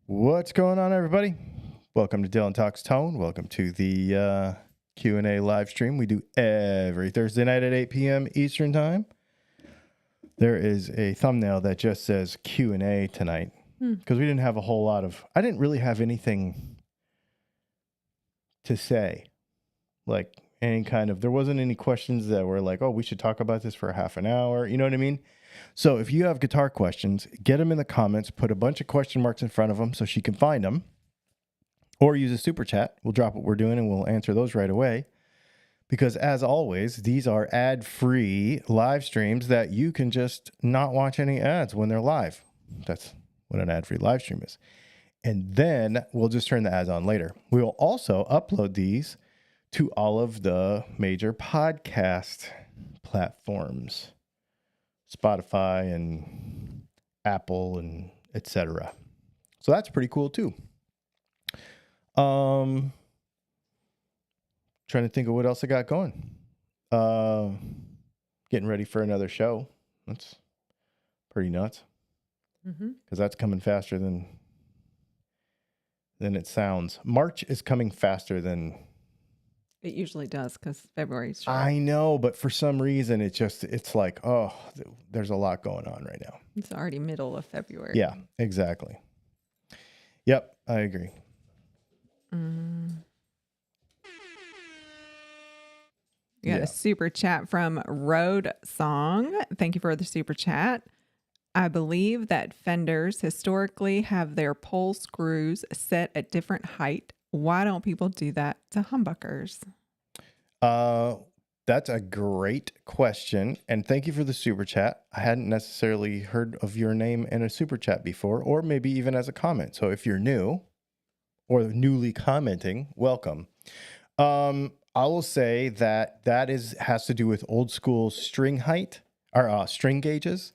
What's going on, everybody? Welcome to Dylan Talks Tone. Welcome to the Q&A live stream we do every Thursday night at 8 p.m. Eastern Time. There is a thumbnail that just says Q&A tonight because we didn't have a whole lot of... I didn't really have anything to say. Like any kind of... There wasn't any questions that were like, oh, we should talk about this for a half an hour. You know what I mean? So if you have guitar questions, get them in the comments, put a bunch of question marks in front of them so she can find them, or use a super chat. We'll drop what we're doing and we'll answer those right away. Because as always, these are ad-free live streams that you can just not watch any ads when they're live. That's what an ad-free live stream is. And then we'll just turn the ads on later. We will also upload these to all of the major podcast platforms. Spotify and Apple and etc. So that's pretty cool too. Trying to think of what else I got going. Getting ready for another show. That's pretty nuts. Because that's coming faster than it sounds. March is coming faster than... It usually does because February's short. I know, but for some reason it's like, oh, there's a lot going on right now. It's already middle of February. Yeah, exactly. Yep, I agree. We got a super chat from Road Song. Thank you for the super chat. I believe that fenders historically have their pole screws set at different height. Why don't people do that to humbuckers? That's a great question. And thank you for the super chat. I hadn't necessarily heard of your name in a super chat before, or maybe even as a comment. So if you're new or newly commenting, welcome. I will say that has to do with old school string height or string gauges.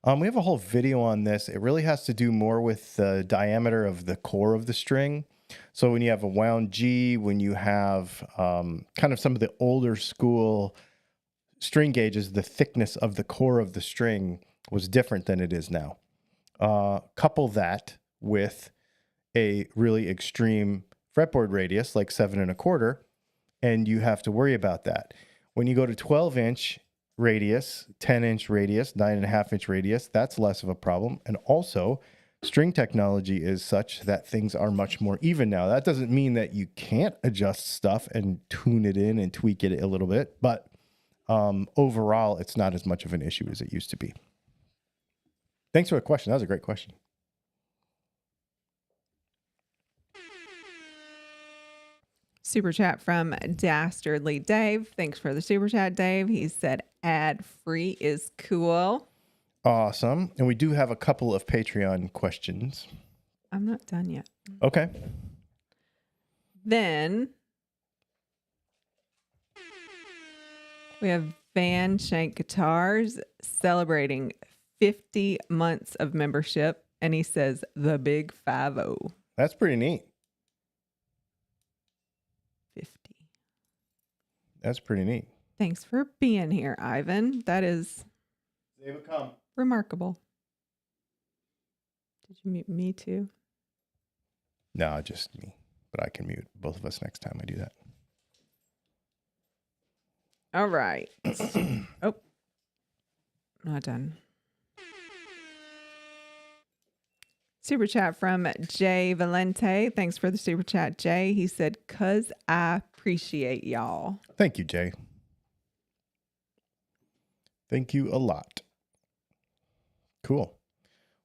We have a whole video on this. It really has to do more with the diameter of the core of the string. So when you have a wound G, when you have kind of some of the older school string gauges, the thickness of the core of the string was different than it is now. Couple that with a really extreme fretboard radius, like 7 1/4, and you have to worry about that. When you go to 12-inch radius, 10-inch radius, 9.5-inch radius, that's less of a problem. And also, string technology is such that things are much more even now. That doesn't mean that you can't adjust stuff and tune it in and tweak it a little bit, but overall, it's not as much of an issue as it used to be. Thanks for the question. That was a great question. Super chat from Dastardly Dave. Thanks for the super chat, Dave. He said ad-free is cool. Awesome. And we do have a couple of Patreon questions. I'm not done yet. Okay. Then we have Van Shank Guitars celebrating 50 months of membership. And he says the big 5-0. That's pretty neat. 50. That's pretty neat. Thanks for being here, Ivan. That is remarkable. Did you mute me too? No, just me. But I can mute both of us next time I do that. All right. Oh, not done. Super chat from Jay Valente. Thanks for the super chat, Jay. He said, "'Cause I appreciate y'all." Thank you, Jay. Thank you a lot. Cool.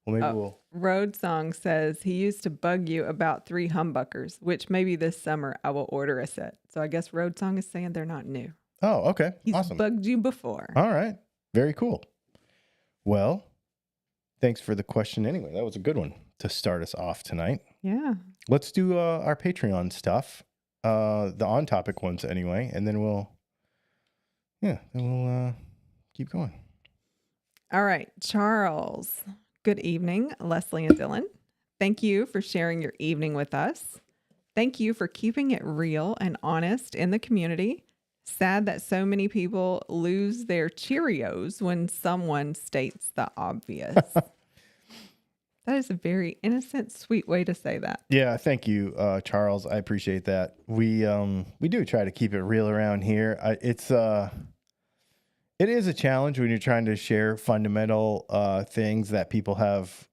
Well, maybe we'll... Road Song says he used to bug you about 3 humbuckers, which maybe this summer I will order a set. So I guess Road Song is saying they're not new. Oh, okay. He's awesome. bugged you before. All right. Very cool. Well, thanks for the question anyway. That was a good one to start us off tonight. Yeah. Let's do our Patreon stuff, the on-topic ones anyway, and then we'll keep going. All right, Charles. Good evening, Leslie and Dylan. Thank you for sharing your evening with us. Thank you for keeping it real and honest in the community. Sad that so many people lose their Cheerios when someone states the obvious. That is a very innocent, sweet way to say that. Yeah, thank you, Charles. I appreciate that. We do try to keep it real around here. It is a challenge when you're trying to share fundamental things that people have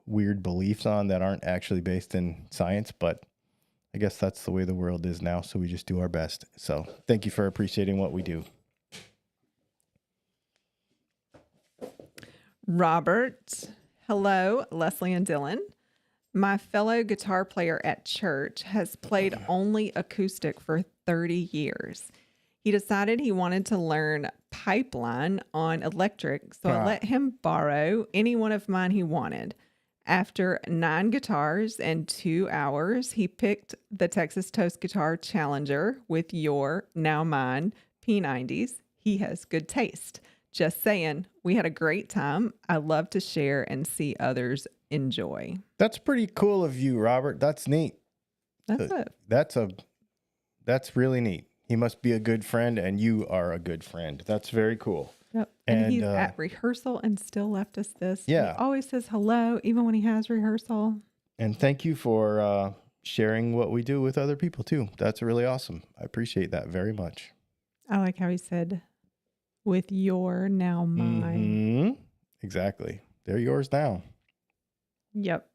weird beliefs on that aren't actually based in science, but I guess that's the way the world is now, so we just do our best. So thank you for appreciating what we do. Robert, hello, Leslie and Dylan. My fellow guitar player at church has played only acoustic for 30 years. He decided he wanted to learn pipeline on electric, so I let him borrow any one of mine he wanted. After 9 guitars and 2 hours, he picked the Texas Toast Guitar Challenger with your, now mine, P90s. He has good taste. Just saying, we had a great time. I love to share and see others enjoy. That's pretty cool of you, Robert. That's neat. That's really neat. He must be a good friend, and you are a good friend. That's very cool. Yep. And he's at rehearsal and still left us this. Yeah. He always says hello, even when he has rehearsal. And thank you for sharing what we do with other people, too. That's really awesome. I appreciate that very much. I like how he said, with your, now mine. Mm-hmm. Exactly. They're yours now. Yep.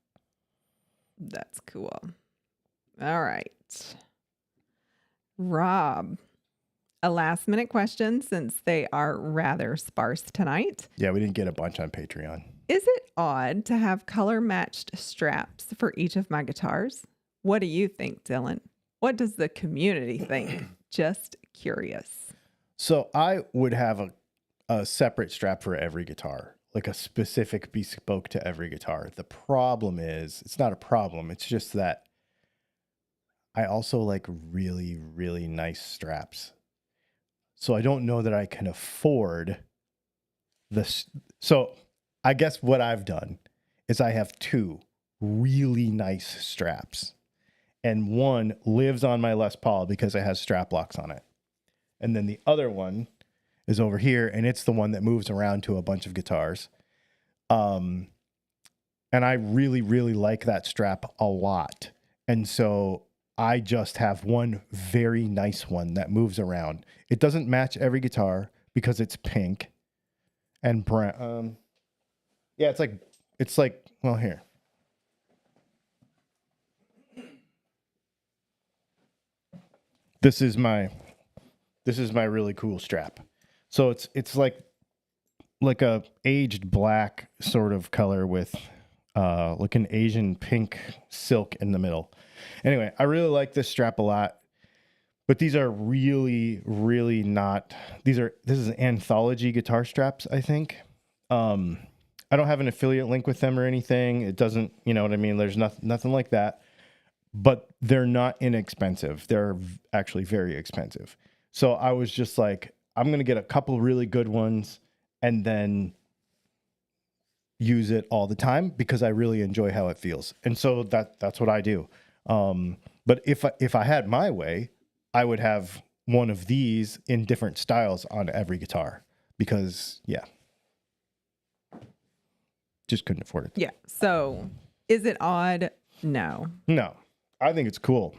That's cool. All right. Rob, a last minute question since they are rather sparse tonight. Yeah, we didn't get a bunch on Patreon. Is it odd to have color matched straps for each of my guitars? What do you think, Dylan? What does the community think? Just curious. So I would have a separate strap for every guitar, like a specific bespoke to every guitar. The problem is, it's not a problem. It's just that I also like really, really nice straps. So I don't know that I can afford this. So I guess what I've done is I have 2 really nice straps, and one lives on my Les Paul because it has strap locks on it. And then the other one is over here, and it's the one that moves around to a bunch of guitars. And I really, really like that strap a lot. And so I just have one very nice one that moves around. It doesn't match every guitar because it's pink and brown. Yeah, it's like, well, here. This is my really cool strap. So it's like a aged black sort of color with like an Asian pink silk in the middle. Anyway, I really like this strap a lot, but these are really, really not, this is anthology guitar straps, I think. I don't have an affiliate link with them or anything. It doesn't, you know what I mean? There's nothing like that, but they're not inexpensive. They're actually very expensive. So I was just like, I'm going to get a couple really good ones and then use it all the time because I really enjoy how it feels. And so that's what I do. But if I had my way, I would have one of these in different styles on every guitar because, yeah, just couldn't afford it. Yeah. So is it odd? No. No, I think it's cool.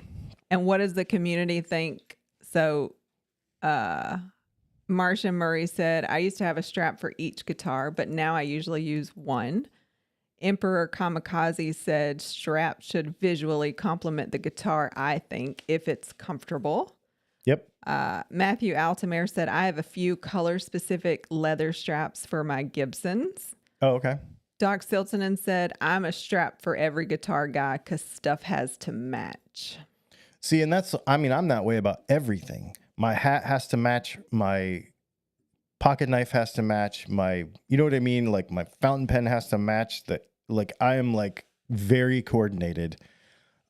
And what does the community think? So, Marcia Murray said, I used to have a strap for each guitar, but now I usually use one. Emperor Kamikaze said strap should visually complement the guitar, I think, if it's comfortable. Yep. Matthew Altamere said, I have a few color-specific leather straps for my Gibsons. Oh, okay. Doc Siltonen said, I'm a strap for every guitar guy because stuff has to match. See, and I'm that way about everything. My hat has to match, my pocket knife has to match, you know what I mean? Like my fountain pen has to match I am like very coordinated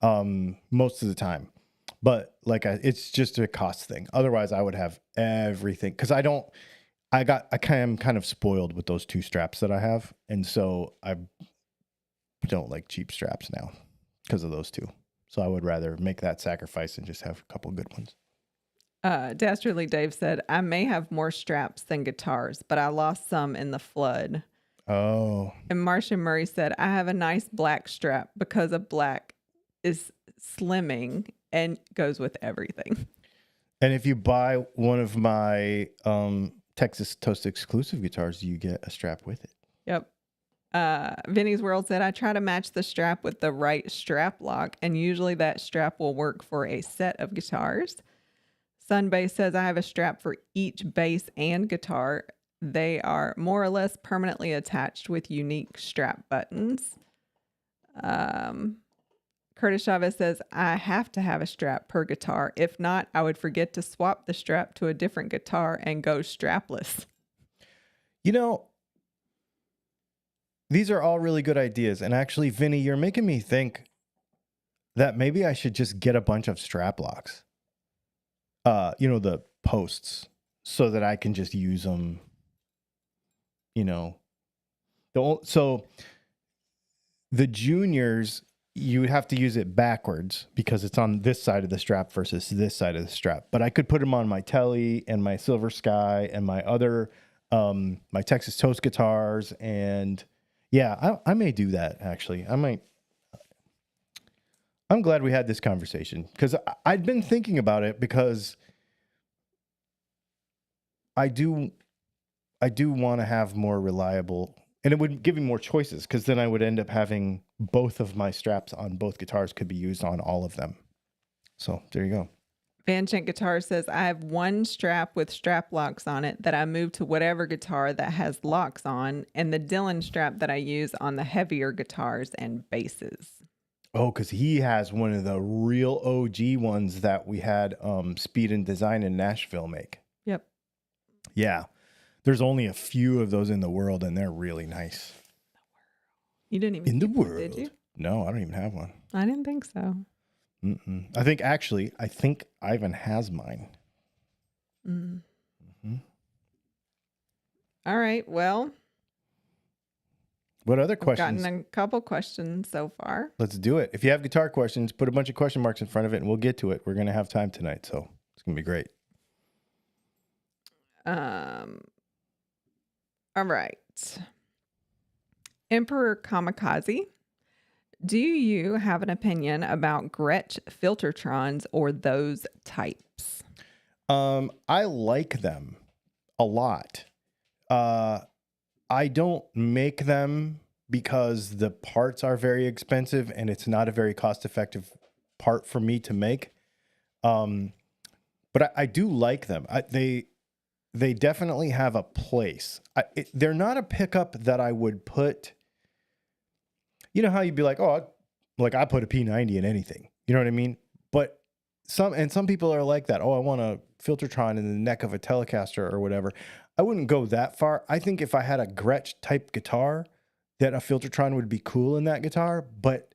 most of the time. But it's just a cost thing. Otherwise I would have everything because I am kind of spoiled with those 2 straps that I have. And so I don't like cheap straps now because of those 2. So I would rather make that sacrifice and just have a couple good ones. Dastardly Dave said, I may have more straps than guitars, but I lost some in the flood. Oh. And Marcia Murray said, I have a nice black strap because a black is slimming and goes with everything. And if you buy one of my Texas Toast exclusive guitars, you get a strap with it. Yep. Vinny's World said, I try to match the strap with the right strap lock, and usually that strap will work for a set of guitars. Sunbase says, I have a strap for each bass and guitar. They are more or less permanently attached with unique strap buttons. Curtis Chavez says, I have to have a strap per guitar. If not, I would forget to swap the strap to a different guitar and go strapless. You know, these are all really good ideas. And actually, Vinny, you're making me think that maybe I should just get a bunch of strap locks. The posts, so that I can just use them. So the juniors, you would have to use it backwards because it's on this side of the strap versus this side of the strap. But I could put them on my Telly and my Silver Sky and my other, my Texas Toast guitars. And yeah, I may do that actually. I'm glad we had this conversation because I'd been thinking about it because I do want to have more reliable, and it would give me more choices because then I would end up having both of my straps on both guitars could be used on all of them. So there you go. Van Chant Guitar says, I have one strap with strap locks on it that I move to whatever guitar that has locks on, and the Dylan strap that I use on the heavier guitars and basses. Oh, because he has one of the real OG ones that we had Speed and Design in Nashville make. Yep. Yeah. There's only a few of those in the world, and they're really nice. You didn't even in the keep world? One, did you? No, I don't even have one. I didn't think so. Mm-mm. I think Ivan has mine. Mm-hmm. All right. Well, what other questions? Gotten a couple questions so far. Let's do it. If you have guitar questions, put a bunch of question marks in front of it, and we'll get to it. We're going to have time tonight, so it's going to be great. All right. Emperor Kamikaze, do you have an opinion about Gretsch Filtertrons or those types? I like them a lot. I don't make them because the parts are very expensive and it's not a very cost-effective part for me to make. But I do like them. They definitely have a place. They're not a pickup that I would put. You know how you'd be like, oh, I put a P90 in anything. You know what I mean? But some people are like that. Oh, I want a Filtertron in the neck of a Telecaster or whatever. I wouldn't go that far. I think if I had a Gretsch type guitar, that a Filtertron would be cool in that guitar. But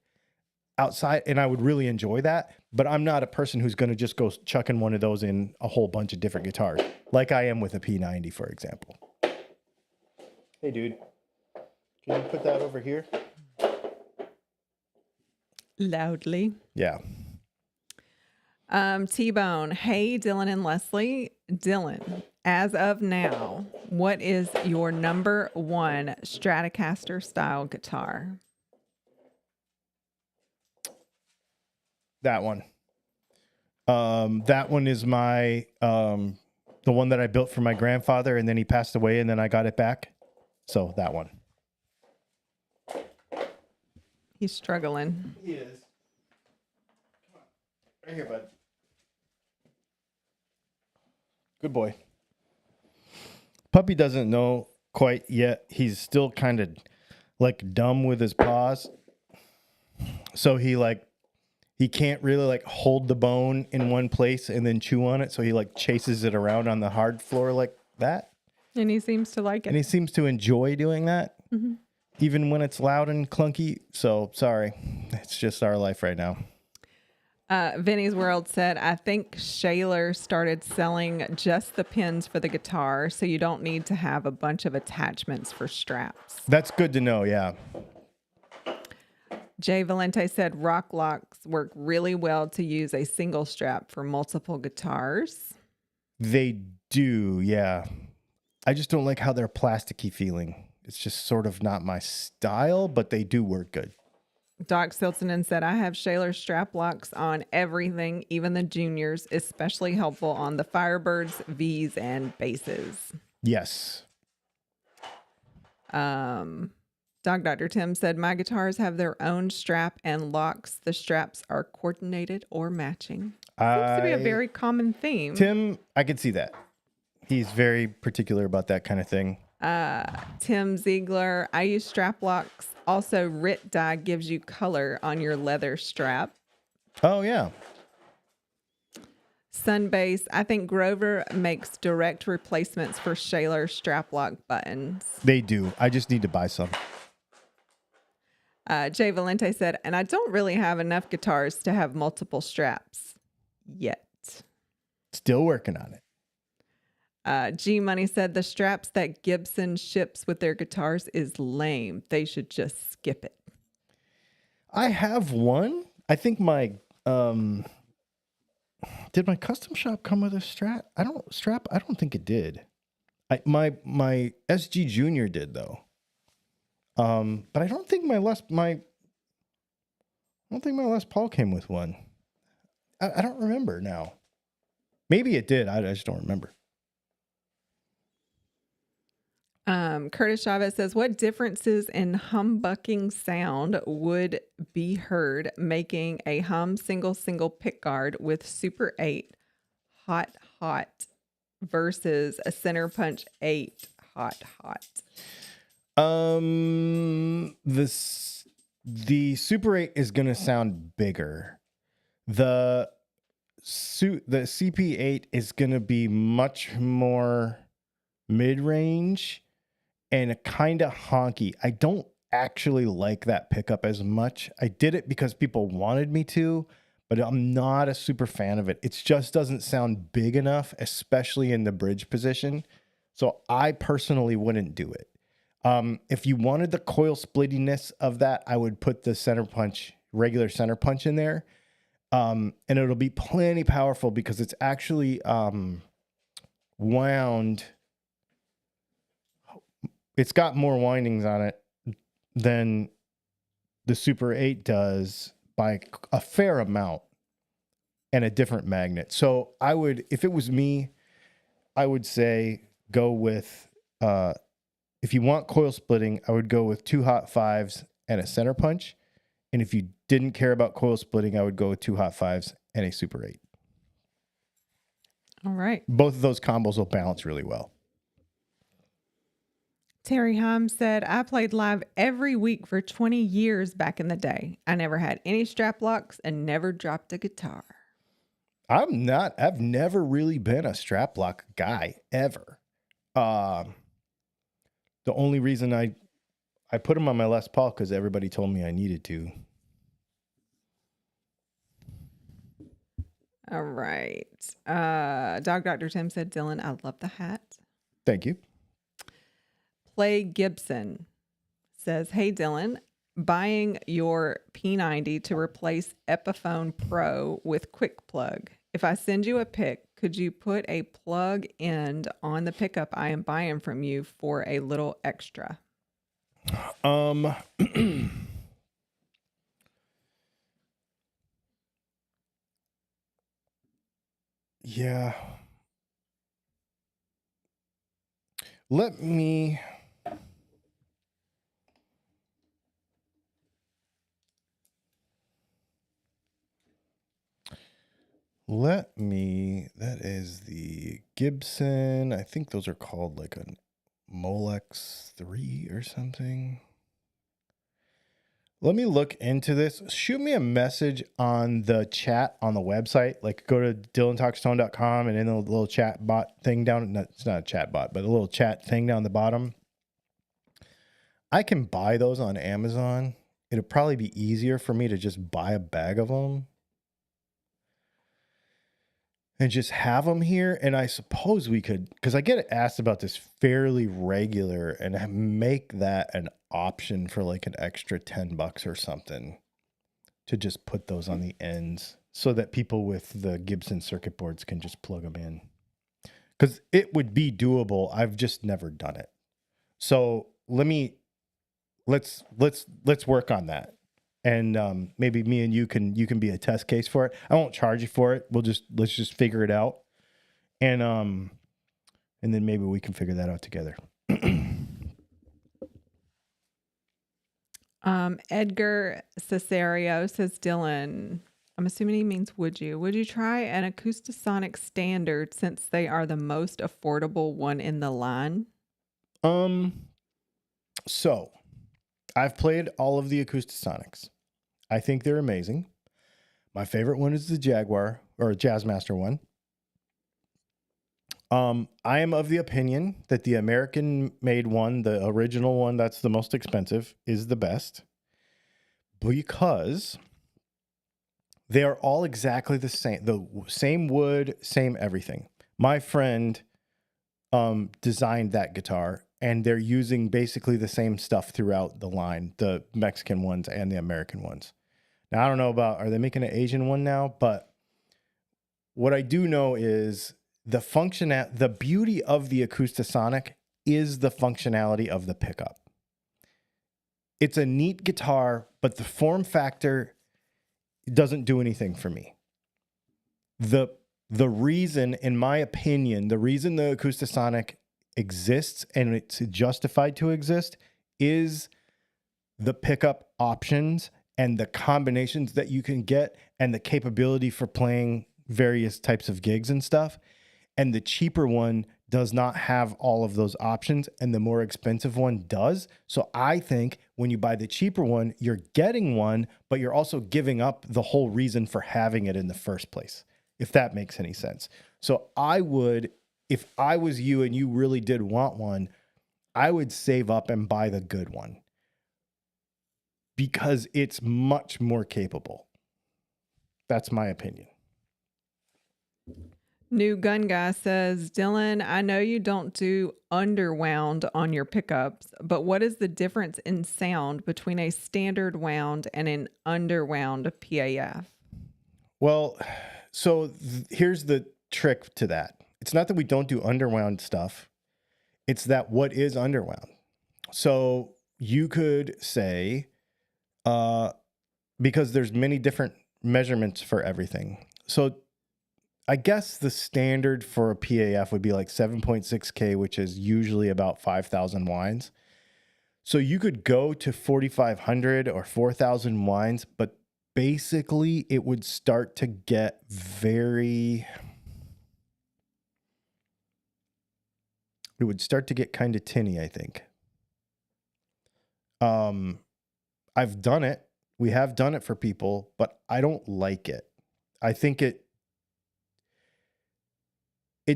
outside, and I would really enjoy that. But I'm not a person who's going to just go chucking one of those in a whole bunch of different guitars, like I am with a P90, for example. Hey, dude, can you put that over here? Loudly. Yeah. T-Bone, hey, Dylan and Leslie. Dylan, as of now, what is your number one Stratocaster style guitar? That one. That one is my the one that I built for my grandfather, and then he passed away, and then I got it back. So that one. He's struggling. He is. Come on. Right here, bud. Good boy. Puppy doesn't know quite yet. He's still kind of like dumb with his paws. So he can't really hold the bone in one place and then chew on it. So he chases it around on the hard floor like that. And he seems to like it. And he seems to enjoy doing that. Mm-hmm. Even when it's loud and clunky. So sorry. It's just our life right now. Vinny's World said, I think Shaler started selling just the pins for the guitar, so you don't need to have a bunch of attachments for straps. That's good to know, yeah. Jay Valente said, rock locks work really well to use a single strap for multiple guitars. They do, yeah. I just don't like how they're plasticky feeling. It's just sort of not my style, but they do work good. Doc Siltonen said, I have Shaler strap locks on everything, even the juniors, especially helpful on the Firebirds, Vs, and bases. Yes. Dog Dr. Tim said, my guitars have their own strap and locks. The straps are coordinated or matching. Seems to be a very common theme. Tim, I could see that. He's very particular about that kind of thing. Tim Ziegler, I use strap locks. Also, RIT dye gives you color on your leather strap. Oh, yeah. Sunbase, I think Grover makes direct replacements for Shaler strap lock buttons. They do. I just need to buy some. Jay Valente said, and I don't really have enough guitars to have multiple straps yet. Still working on it. G Money said the straps that Gibson ships with their guitars is lame. They should just skip it. I have one. I think my did my custom shop come with a strap? I don't think it did. My SG Junior did though. But I don't think my Les Paul came with one. I don't remember now. Maybe it did. I just don't remember. Curtis Chavez says, what differences in humbucking sound would be heard making a hum single pick guard with Super 8 hot versus a center punch 8 hot? The Super 8 is going to sound bigger. The CP8 is going to be much more mid-range and kind of honky. I don't actually like that pickup as much. I did it because people wanted me to, but I'm not a super fan of it. It just doesn't sound big enough, especially in the bridge position. So I personally wouldn't do it. If you wanted the coil splittiness of that, I would put the regular center punch in there. And it'll be plenty powerful because it's actually wound. It's got more windings on it than the Super 8 does by a fair amount and a different magnet. So if it was me, I would say go with, if you want coil splitting, I would go with 2 hot 5s and a center punch. And if you didn't care about coil splitting, I would go with 2 hot 5s and a Super 8. All right. Both of those combos will balance really well. Terry Heim said, I played live every week for 20 years back in the day. I never had any strap locks and never dropped a guitar. I've never really been a strap lock guy ever. The only reason I put them on my Les Paul because everybody told me I needed to. All right. Dog Dr. Tim said, Dylan, I love the hat. Thank you. Play Gibson says, hey, Dylan, buying your P90 to replace Epiphone Pro with Quick Plug. If I send you a pic, could you put a plug end on the pickup I am buying from you for a little extra? Yeah. Let me that is the Gibson. I think those are called like a Molex 3 or something. Let me look into this. Shoot me a message on the chat on the website. Like go to dylantalkstone.com and in the little chat bot thing down. No, it's not a chat bot, but a little chat thing down the bottom. I can buy those on Amazon. It'll probably be easier for me to just buy a bag of them and just have them here. And I suppose we could, because I get asked about this fairly regular, and make that an option for like an extra $10 or something to just put those on the ends so that people with the Gibson circuit boards can just plug them in. Because it would be doable. I've just never done it. So let's work on that. And maybe me and you can be a test case for it. I won't charge you for it. Let's just figure it out. And then maybe we can figure that out together. Edgar Cesario says, Dylan, I'm assuming he means would you try an Acoustasonic Standard since they are the most affordable one in the line? So I've played all of the Acoustasonics. I think they're amazing. My favorite one is the Jaguar or Jazzmaster one. I am of the opinion that the American-made one, the original one that's the most expensive, is the best because they are all exactly the same wood, same everything. My friend designed that guitar, and they're using basically the same stuff throughout the line, the Mexican ones and the American ones. Now, I don't know are they making an Asian one now? But what I do know is the beauty of the Acoustasonic is the functionality of the pickup. It's a neat guitar, but the form factor doesn't do anything for me. The reason, in my opinion, the reason the Acoustasonic exists and it's justified to exist is the pickup options and the combinations that you can get and the capability for playing various types of gigs and stuff. And the cheaper one does not have all of those options, and the more expensive one does. So I think when you buy the cheaper one, you're getting one, but you're also giving up the whole reason for having it in the first place, if that makes any sense. So I would, if I was you and you really did want one, I would save up and buy the good one because it's much more capable. That's my opinion. New Gun Guy says, Dylan, I know you don't do underwound on your pickups, but what is the difference in sound between a standard wound and an underwound PAF? Well, so here's the trick to that. It's not that we don't do underwound stuff. It's that what is underwound. So you could say, because there's many different measurements for everything. So I guess the standard for a PAF would be like 7.6K, which is usually about 5,000 winds. So you could go to 4,500 or 4,000 winds, but basically it would start to get kind of tinny, I think. I've done it. We have done it for people, but I don't like it. I think it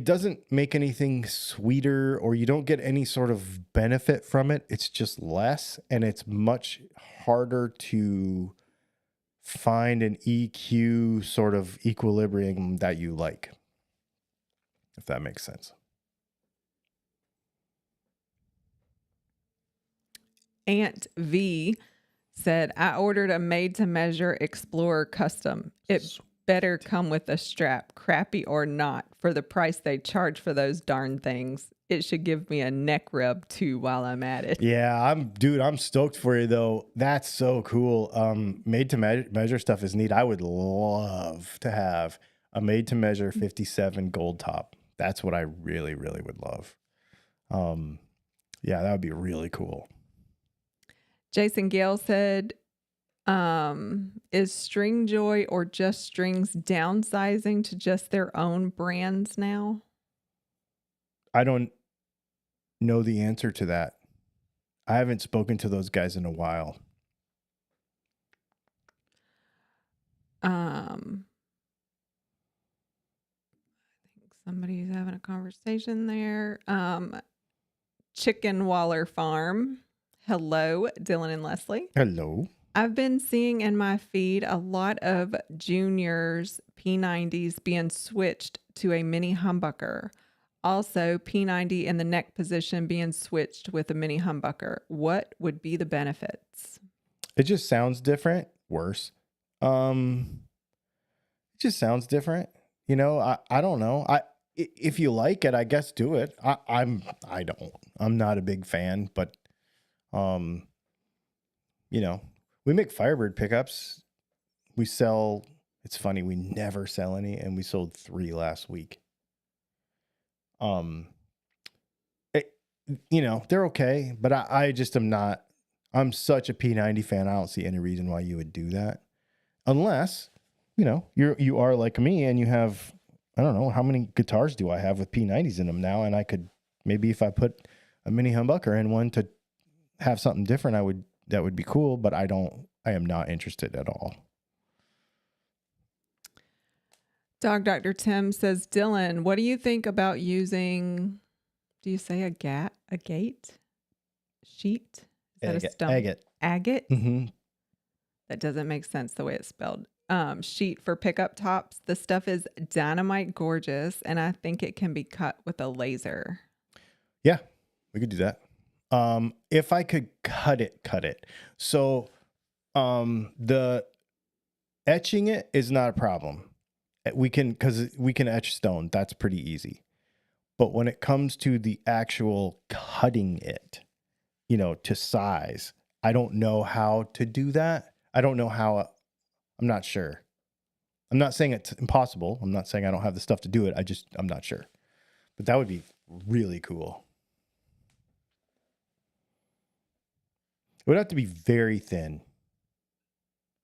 doesn't make anything sweeter, or you don't get any sort of benefit from it. It's just less, and it's much harder to find an EQ sort of equilibrium that you like, if that makes sense. Aunt V said, I ordered a made-to-measure Explorer Custom. It better come with a strap, crappy or not, for the price they charge for those darn things. It should give me a neck rub too while I'm at it. Yeah, I'm stoked for you though. That's so cool. Made to measure stuff is neat. I would love to have a made to measure 57 gold top. That's what I really, really would love. Yeah, that would be really cool. Jason Gale said, is Stringjoy or Just Strings downsizing to just their own brands now? I don't know the answer to that. I haven't spoken to those guys in a while. I think somebody's having a conversation there. Chicken Waller Farm. Hello, Dylan and Leslie. Hello. I've been seeing in my feed a lot of juniors P90s being switched to a mini humbucker. Also, P90 in the neck position being switched with a mini humbucker. What would be the benefits? It just sounds different. Worse. It just sounds different. You know, I don't know. If you like it, I guess do it. I'm not a big fan, but You know, we make Firebird pickups. We sell, it's funny, we never sell any, and we sold 3 last week. They're okay, but I just am not, I'm such a P90 fan. I don't see any reason why you would do that. Unless, you are like me and you have, I don't know, how many guitars do I have with P90s in them now? And I could, maybe if I put a mini humbucker in one to have something different, that would be cool, but I am not interested at all. Dog Dr. Tim says, Dylan, what do you think about using, do you say a gate sheet? Is that a stone? Agate. Agate? Mm-hmm. That doesn't make sense the way it's spelled. Sheet for pickup tops. The stuff is dynamite gorgeous, and I think it can be cut with a laser. Yeah, we could do that. If I could cut it. So, the etching it is not a problem. Because we can etch stone. That's pretty easy. But when it comes to the actual cutting it, to size, I don't know how to do that. I don't know how. I'm not sure. I'm not saying it's impossible. I'm not saying I don't have the stuff to do it. I'm not sure. But that would be really cool. It would have to be very thin.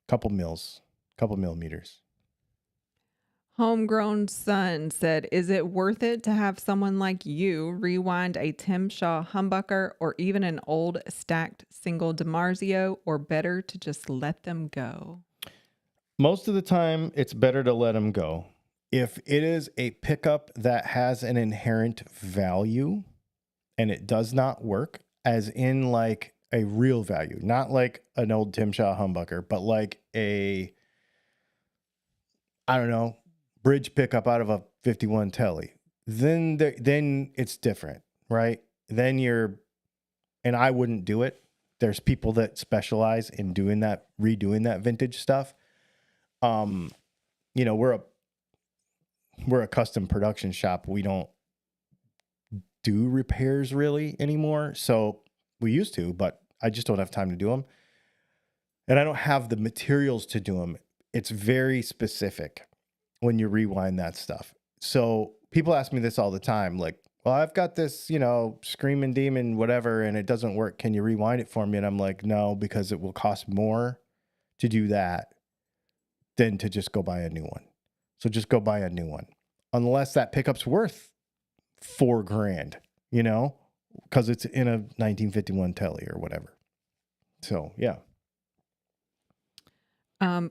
Couple millimeters. Homegrown Son said, is it worth it to have someone like you rewind a Tim Shaw humbucker or even an old stacked single DiMarzio, or better to just let them go? Most of the time, it's better to let them go. If it is a pickup that has an inherent value and it does not work, as in like a real value, not like an old Tim Shaw humbucker, but like I don't know, bridge pickup out of a 51 Telly, then it's different, right? And I wouldn't do it. There's people that specialize in doing that, redoing that vintage stuff. We're a custom production shop. We don't do repairs really anymore. So we used to, but I just don't have time to do them. And I don't have the materials to do them. It's very specific when you rewind that stuff. So people ask me this all the time, like, well, I've got this, Screaming Demon, whatever, and it doesn't work. Can you rewind it for me? And I'm like, no, because it will cost more to do that than to just go buy a new one. So just go buy a new one. Unless that pickup's worth $4,000, because it's in a 1951 Telly or whatever. So, yeah.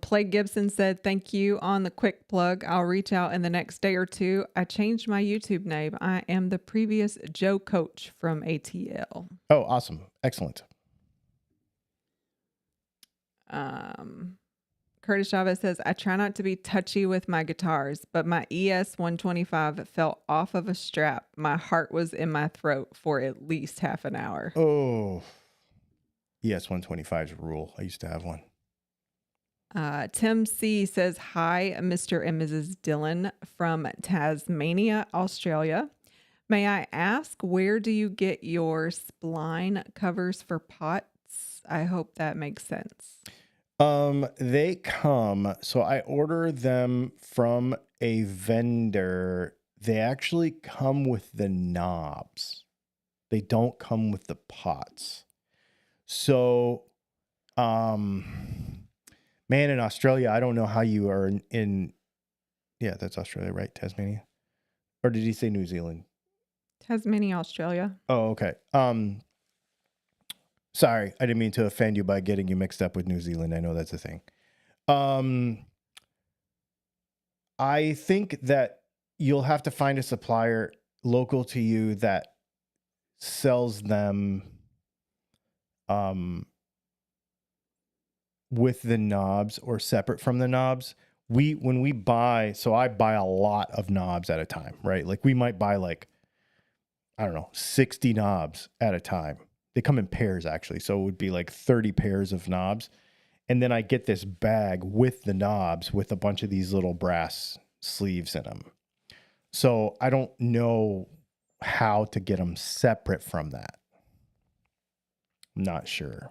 Plague Gibson said, thank you on the quick plug. I'll reach out in the next day or two. I changed my YouTube name. I am the previous Joe Coach from ATL. Oh, awesome. Excellent. Curtis Chavez says, I try not to be touchy with my guitars, but my ES 125 fell off of a strap. My heart was in my throat for at least half an hour. Oh, ES 125's rule. I used to have one. Tim C says, hi, Mr. and Mrs. Dillon from Tasmania, Australia. May I ask, where do you get your spline covers for pots? I hope that makes sense. They come, so I order them from a vendor. They actually come with the knobs. They don't come with the pots. So, man, in Australia, I don't know how you are yeah, that's Australia, right? Tasmania? Or did he say New Zealand? Tasmania, Australia. Oh, okay. Sorry, I didn't mean to offend you by getting you mixed up with New Zealand. I know that's a thing. I think that you'll have to find a supplier local to you that sells them with the knobs or separate from the knobs. When we buy, so I buy a lot of knobs at a time, right? Like we might buy like, I don't know, 60 knobs at a time. They come in pairs actually. So it would be like 30 pairs of knobs. And then I get this bag with the knobs with a bunch of these little brass sleeves in them. So I don't know how to get them separate from that. Not sure.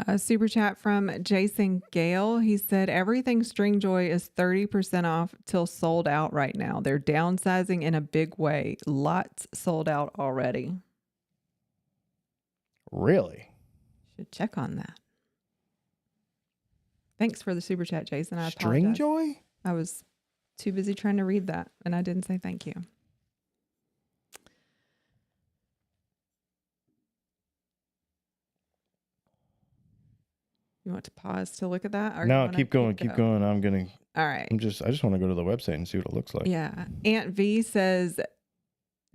A super chat from Jason Gale. He said, everything Stringjoy is 30% off till sold out right now. They're downsizing in a big way. Lots sold out already. Really? Should check on that. Thanks for the super chat, Jason. I apologize. Stringjoy? I was too busy trying to read that, and I didn't say thank you. You want to pause to look at that? Or No, keep going. All right. I just want to go to the website and see what it looks like. Yeah. Aunt V says,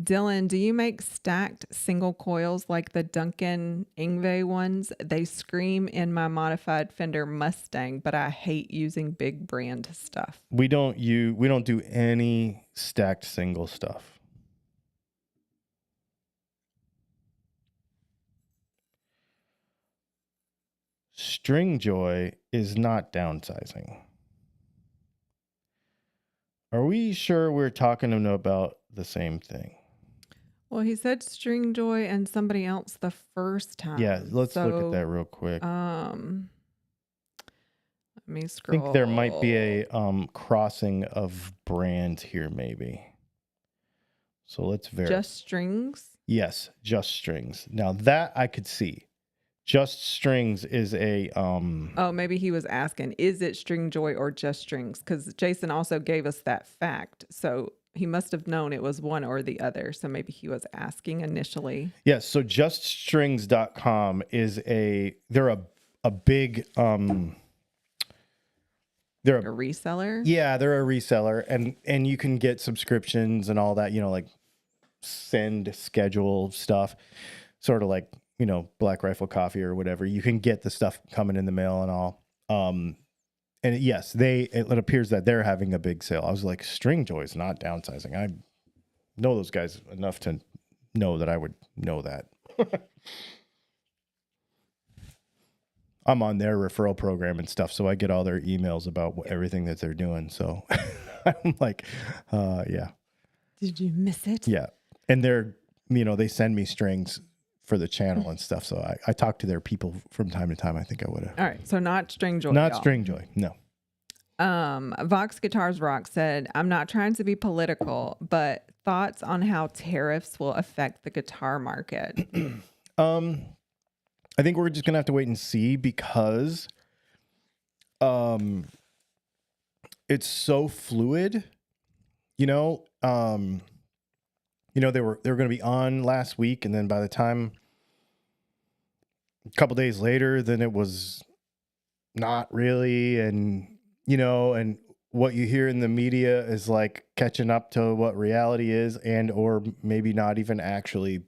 Dylan, do you make stacked single coils like the Duncan Ingve ones? They scream in my modified Fender Mustang, but I hate using big brand stuff. We don't do any stacked single stuff. Stringjoy is not downsizing. Are we sure we're talking about the same thing? Well, he said Stringjoy and somebody else the first time. Yeah, let's look at that real quick. Let me scroll. I think there might be a crossing of brands here, maybe. So let's verify. Just Strings? Yes, Just Strings. Now that I could see. Just Strings is a Oh, maybe he was asking, is it Stringjoy or Just Strings? Because Jason also gave us that fact. So he must have known it was one or the other. So maybe he was asking initially. Yes, so juststrings.com is they're a big they're a reseller? Yeah, they're a reseller, and you can get subscriptions and all that, like send schedule stuff, sort of like, Black Rifle Coffee or whatever. You can get the stuff coming in the mail and all. And yes, it appears that they're having a big sale. I was like, Stringjoy is not downsizing. I know those guys enough to know that I would know that. I'm on their referral program and stuff, so I get all their emails about everything that they're doing. So I'm like, yeah. Did you miss it? Yeah. And they send me strings for the channel and stuff. So I talk to their people from time to time. I think I would have. All right. So not Stringjoy. Not Stringjoy. No. Vox Guitars Rock said, I'm not trying to be political, but thoughts on how tariffs will affect the guitar market? I think we're just going to have to wait and see because it's so fluid, they were going to be on last week, and then by the time a couple days later, then it was not really, and what you hear in the media is like catching up to what reality is, and or maybe not even actually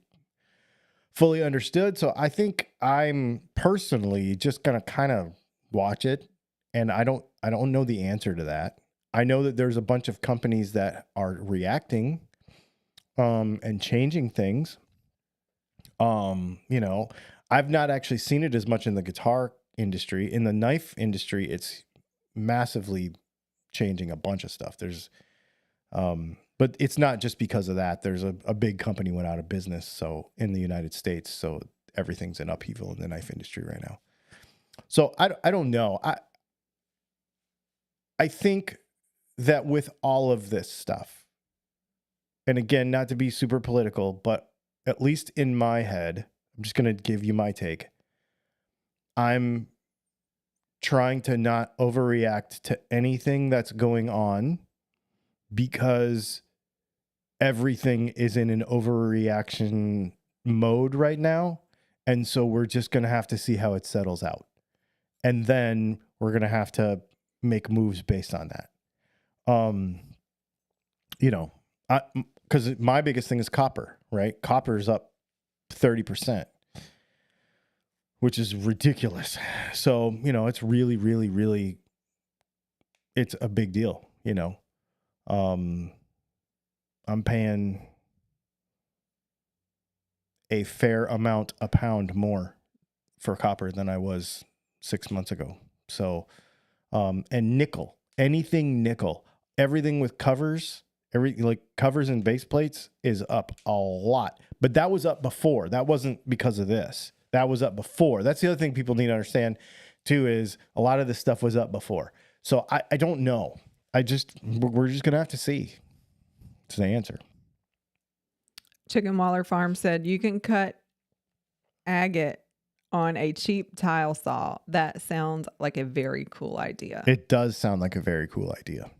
fully understood. So I think I'm personally just gonna kind of watch it, and I don't know the answer to that. I know that there's a bunch of companies that are reacting and changing things. I've not actually seen it as much in the guitar industry. In the knife industry, it's massively changing a bunch of stuff. There's but it's not just because of that. There's a big company went out of business, so in the United States, so everything's in upheaval in the knife industry right now. So I don't know. I think that with all of this stuff, and again, not to be super political, but at least in my head, I'm just going to give you my take. I'm trying to not overreact to anything that's going on because everything is in an overreaction mode right now. And so we're just going to have to see how it settles out. And then we're going to have to make moves based on that. Because my biggest thing is copper, right? Copper's up 30%, which is ridiculous. So, it's really, really, really, it's a big deal, I'm paying a fair amount a pound more for copper than I was 6 months ago. So, and nickel, anything nickel, everything with covers like covers and base plates is up a lot. But that was up before. That wasn't because of this. That was up before. That's the other thing people need to understand too, is a lot of this stuff was up before. So I don't know. We're just going to have to see. That's the answer. Chicken Waller Farm said you can cut agate on a cheap tile saw. That sounds like a very cool idea. It does sound like a very cool idea.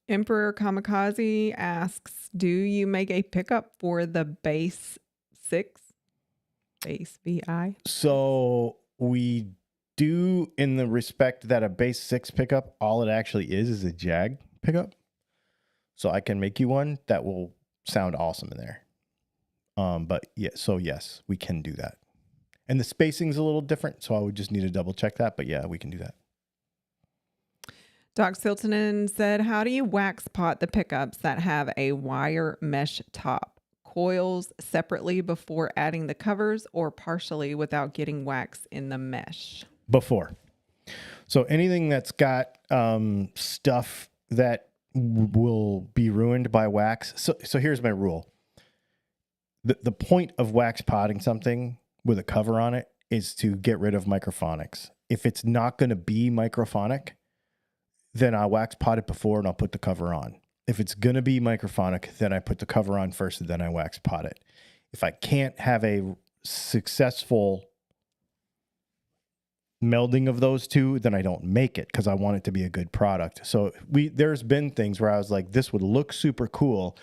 Emperor Kamikaze asks, do you make a pickup for the base 6? Base VI? So we do, in the respect that a base 6 pickup, all it actually is a Jag pickup. So I can make you one that will sound awesome in there. But yeah, so yes, we can do that. And the spacing's a little different, so I would just need to double check that. But yeah, we can do that. Doc Siltonen said, how do you wax pot the pickups that have a wire mesh top? Coils separately before adding the covers, or partially without getting wax in the mesh? Before. So anything that's got stuff that will be ruined by wax. So here's my rule. The point of wax potting something with a cover on it is to get rid of microphonics. If it's not going to be microphonic, then I'll wax pot it before and I'll put the cover on. If it's going to be microphonic, then I put the cover on first and then I wax pot it. If I can't have a successful melding of those two, then I don't make it because I want it to be a good product. So there's been things where I was like, this would look super cool,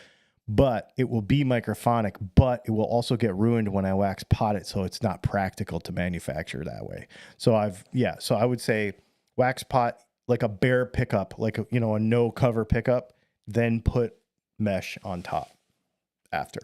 but it will be microphonic, but it will also get ruined when I wax pot it. So it's not practical to manufacture that way. So I would say wax pot like a bare pickup, like a no cover pickup, then put mesh on top after.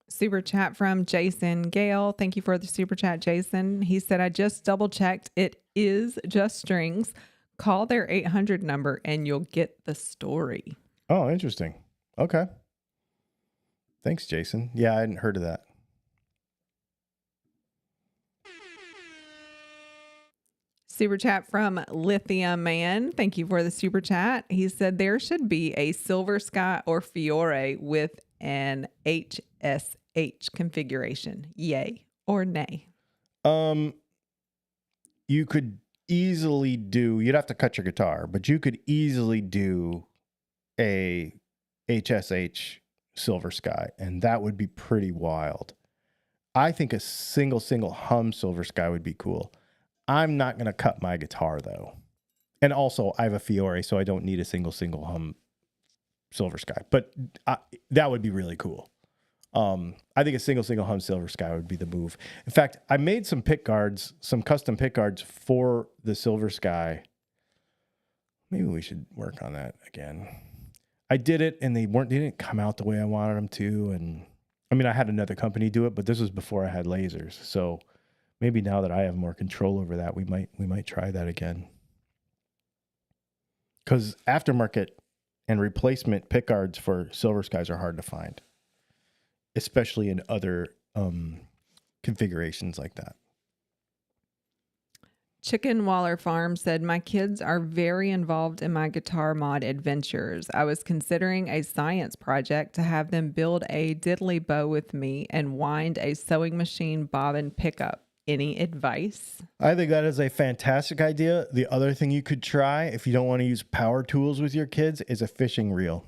Super chat from Jason Gale. Thank you for the super chat, Jason. He said, I just double checked. It is just strings. Call their 800 number and you'll get the story. Oh, interesting. Okay. Thanks, Jason. Yeah, I hadn't heard of that. Super chat from Lithium Man. Thank you for the super chat. He said there should be a Silver Sky or Fiore with an HSH configuration. Yay or nay? You could easily do, you'd have to cut your guitar, but you could easily do a HSH Silver Sky, and that would be pretty wild. I think a single hum Silver Sky would be cool. I'm not going to cut my guitar though. And also I have a Fiore, so I don't need a single hum Silver Sky, but that would be really cool. I think a single hum Silver Sky would be the move. In fact, I made some pick guards, some custom pick guards for the Silver Sky. Maybe we should work on that again. I did it and they didn't come out the way I wanted them to. And I mean, I had another company do it, but this was before I had lasers. So maybe now that I have more control over that, we might try that again. Because aftermarket and replacement pick guards for Silver Skies are hard to find, especially in other configurations like that. Chicken Waller Farm said, my kids are very involved in my guitar mod adventures. I was considering a science project to have them build a diddly bow with me and wind a sewing machine bobbin pickup. Any advice? I think that is a fantastic idea. The other thing you could try, if you don't want to use power tools with your kids, is a fishing reel.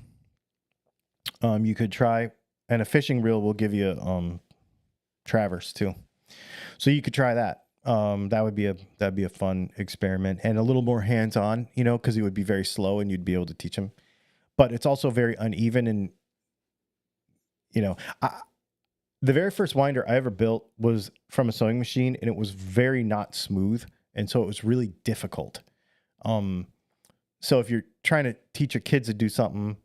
You could try, and a fishing reel will give you traverse too. So you could try that. That'd be a fun experiment and a little more hands-on, because it would be very slow and you'd be able to teach them. But it's also very uneven, and the very first winder I ever built was from a sewing machine, and it was very not smooth, and so it was really difficult. So if you're trying to teach your kids to do something,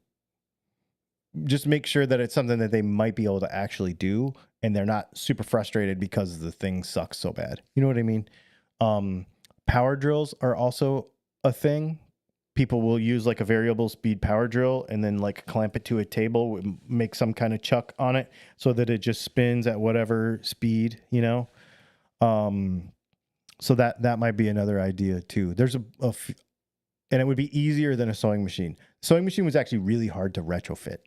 just make sure that it's something that they might be able to actually do, and they're not super frustrated because the thing sucks so bad. You know what I mean? Power drills are also a thing. people will use like a variable speed power drill and then like clamp it to a table, make some kind of chuck on it so that it just spins at whatever speed, you know? So that might be another idea too. There's and it would be easier than a sewing machine. Sewing machine was actually really hard to retrofit.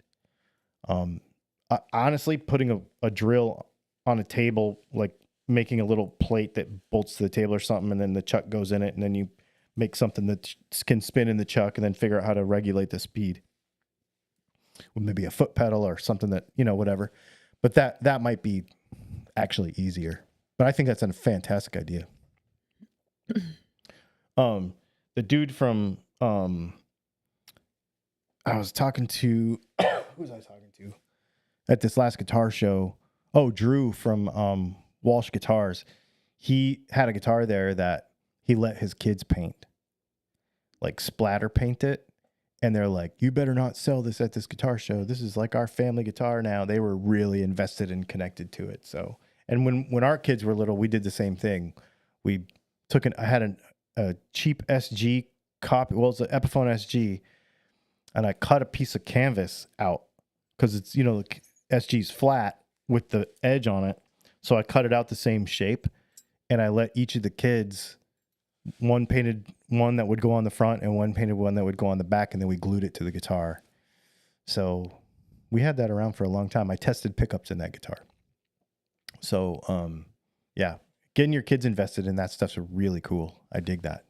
Honestly, putting a drill on a table, like making a little plate that bolts to the table or something, and then the chuck goes in it, and then you make something that can spin in the chuck and then figure out how to regulate the speed. Well, maybe a foot pedal or something that, you know, whatever. But that might be actually easier. But I think that's a fantastic idea. The dude from I was talking to who was I talking to at this last guitar show? Oh, Drew from Walsh Guitars. He had a guitar there that he let his kids paint, like splatter paint it. And they're like, you better not sell this at this guitar show. This is like our family guitar now. They were really invested and connected to it. So, and when our kids were little, we did the same thing. We took I had a cheap SG copy. Well, it's an Epiphone SG. And I cut a piece of canvas out because it's, you know, the SG's flat with the edge on it. So I cut it out the same shape. And I let each of the kids, one painted one that would go on the front and one painted one that would go on the back, and then we glued it to the guitar. So we had that around for a long time. I tested pickups in that guitar. So, yeah, getting your kids invested in that stuff's really cool. I dig that.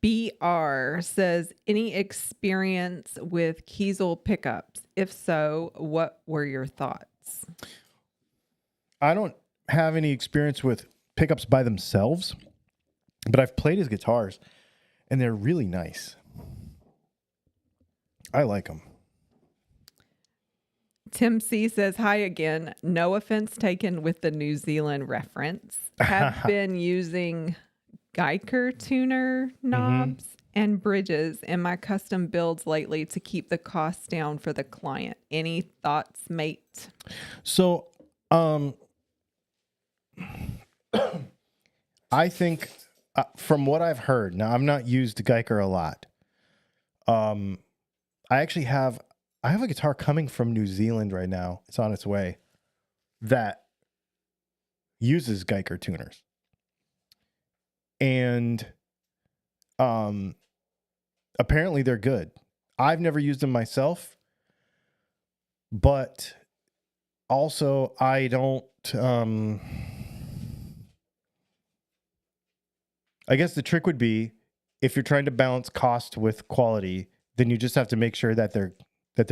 BR says, any experience with Kiesel pickups? If so, what were your thoughts? I don't have any experience with pickups by themselves, but I've played his guitars and they're really nice. I like them. Tim C says, hi again. No offense taken with the New Zealand reference. Have been using Geiger tuner knobs and bridges in my custom builds lately to keep the costs down for the client. Any thoughts, mate? So, I think from what I've heard, now I've not used Geiger a lot. I actually have a guitar coming from New Zealand right now. It's on its way that uses Geiger tuners. And apparently they're good. I've never used them myself, but also I don't I guess the trick would be, if you're trying to balance cost with quality, then you just have to make sure that they're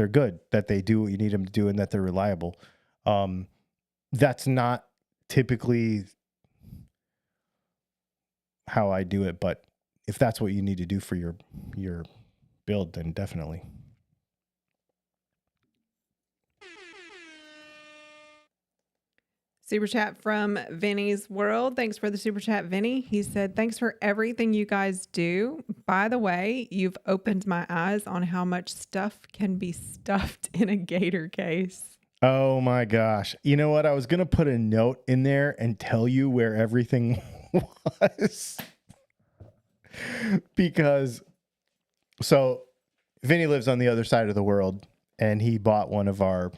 good, that they do what you need them to do, and that they're reliable. That's not typically how I do it, but if that's what you need to do for your build, then definitely. Super chat from Vinny's World. Thanks for the super chat, Vinny. He said, thanks for everything you guys do. By the way, you've opened my eyes on how much stuff can be stuffed in a gator case. Oh my gosh. You know what? I was going to put a note in there and tell you where everything was. Because, so Vinny lives on the other side of the world, and he bought one of our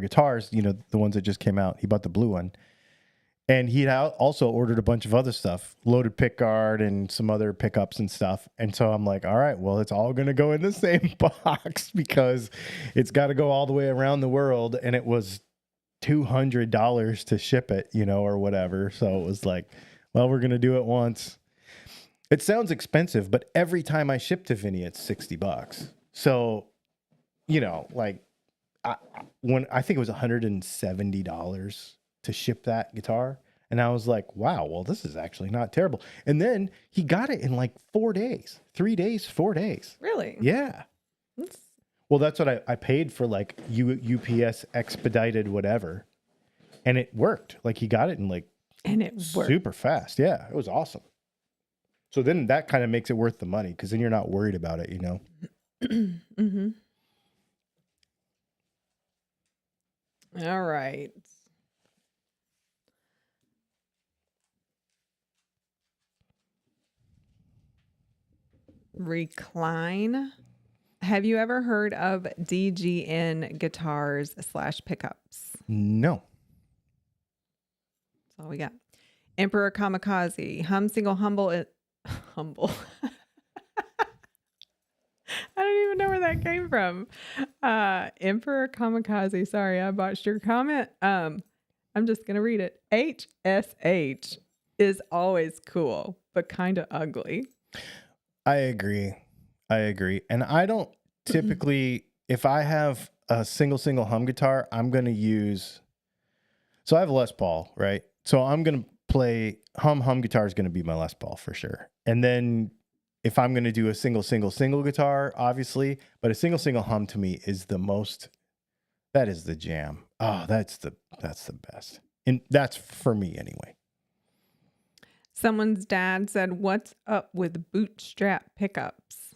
guitars, you know, the ones that just came out. He bought the blue one. And he also ordered a bunch of other stuff, loaded pickguard and some other pickups and stuff. And so I'm like, all right, well, it's all going to go in the same box because it's got to go all the way around the world. And it was $200 to ship it, you know, or whatever. So it was like, well, we're going to do it once. It sounds expensive, but every time I ship to Vinny, it's $60. So, you know, like, I think it was $170 to ship that guitar. And I was like, wow, well, this is actually not terrible. And then he got it in like 4 days, 3 days, 4 days. Really? Yeah. Well, that's what I paid for, like UPS expedited whatever. And it worked. Like he got it in like super fast. Yeah. It was awesome. So then that kind of makes it worth the money, because then you're not worried about it, you know? Mm-hmm. All right. Recline. Have you ever heard of DGN guitars / pickups? No. That's all we got. Emperor Kamikaze. Hum single humble. Humble. I don't even know where that came from. Emperor Kamikaze. Sorry, I botched your comment. I'm just going to read it. HSH is always cool, but kind of ugly. I agree. And I don't typically, if I have a single hum guitar, I'm going to use, so I have a Les Paul, right? So I'm going to play hum guitar is going to be my Les Paul for sure. And then if I'm going to do a single guitar, obviously, but a single hum to me is the most, that is the jam. Oh, that's the best. And that's for me anyway. Someone's dad said, "What's up with bootstrap pickups?"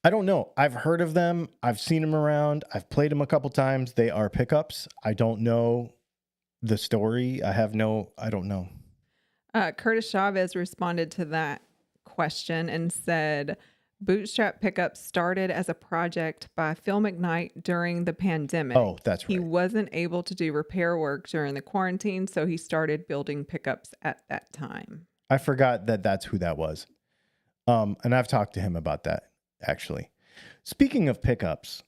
I don't know. I've heard of them. I've seen them around. I've played them a couple times. They are pickups. I don't know the story. I don't know. Curtis Chavez responded to that question and said, "Bootstrap pickups started as a project by Phil McKnight during the pandemic. Oh, that's right. He wasn't able to do repair work during the quarantine, so he started building pickups at that time." I forgot that that's who that was. And I've talked to him about that, actually. Speaking of pickups,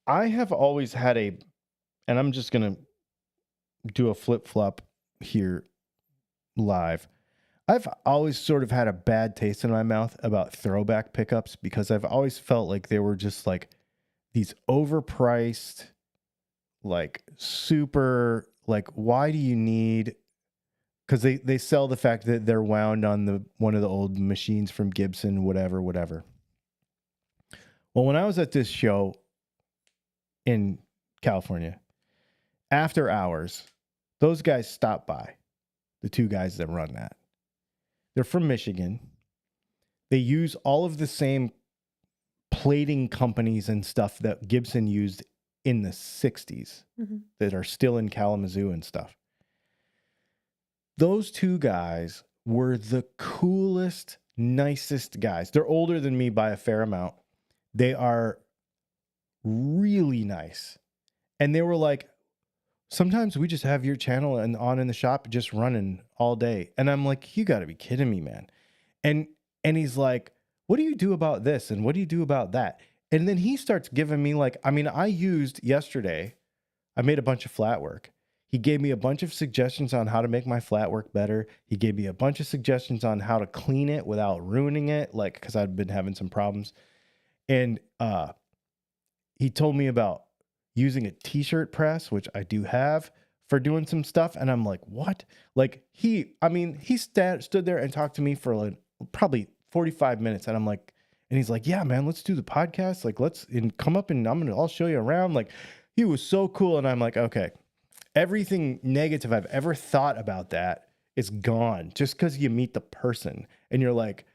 I have always had and I'm just going to do a flip-flop here live. I've always sort of had a bad taste in my mouth about throwback pickups because I've always felt like they were just like these overpriced, like super, like, why do you need, because they sell the fact that they're wound on one of the old machines from Gibson, whatever. Well, when I was at this show in California, after hours, those guys stopped by, the two guys that run that. They're from Michigan. They use all of the same plating companies and stuff that Gibson used in the 60s that are still in Kalamazoo and stuff. Those two guys were the coolest, nicest guys. They're older than me by a fair amount. They are really nice. And they were like, sometimes we just have your channel and on in the shop just running all day. And I'm like, you got to be kidding me, man. And he's like, what do you do about this? And what do you do about that? And then he starts giving me I used yesterday, I made a bunch of flat work. He gave me a bunch of suggestions on how to make my flat work better. He gave me a bunch of suggestions on how to clean it without ruining it, because I've been having some problems. And he told me about using a t-shirt press, which I do have, for doing some stuff. And I'm like, what? He stood there and talked to me for probably 45 minutes. And I'm like, and he's like, yeah, man, let's do the podcast. Let's come up and I'll show you around. He was so cool. And I'm like, okay, everything negative I've ever thought about that is gone just because you meet the person and you're like,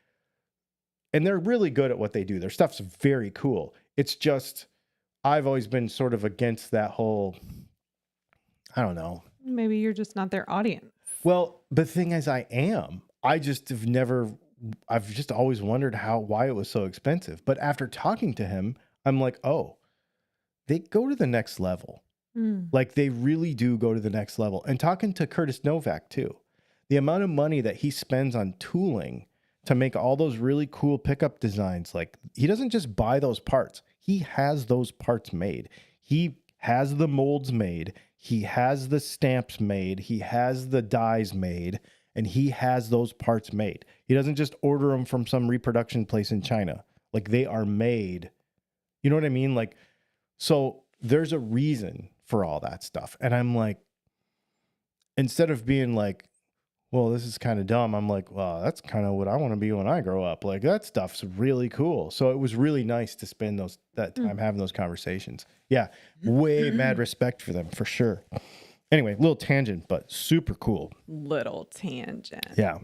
and they're really good at what they do. Their stuff's very cool. It's just, I've always been sort of against that whole, I don't know. Maybe you're just not their audience. Well, the thing is, I am. I've just always wondered why it was so expensive. But after talking to him, I'm like, oh, they go to the next level. They really do go to the next level. And talking to Curtis Novak too, the amount of money that he spends on tooling to make all those really cool pickup designs, he doesn't just buy those parts. He has those parts made. He has the molds made. He has the stamps made. He has the dies made. And he has those parts made. He doesn't just order them from some reproduction place in China. They are made. You know what I mean? So there's a reason for all that stuff. And I'm like, instead of being like, well, this is kind of dumb, I'm like, well, that's kind of what I want to be when I grow up. That stuff's really cool. So it was really nice to spend that time having those conversations. Yeah, way mad respect for them, for sure. Anyway, little tangent, but super cool. Little tangent. Yeah.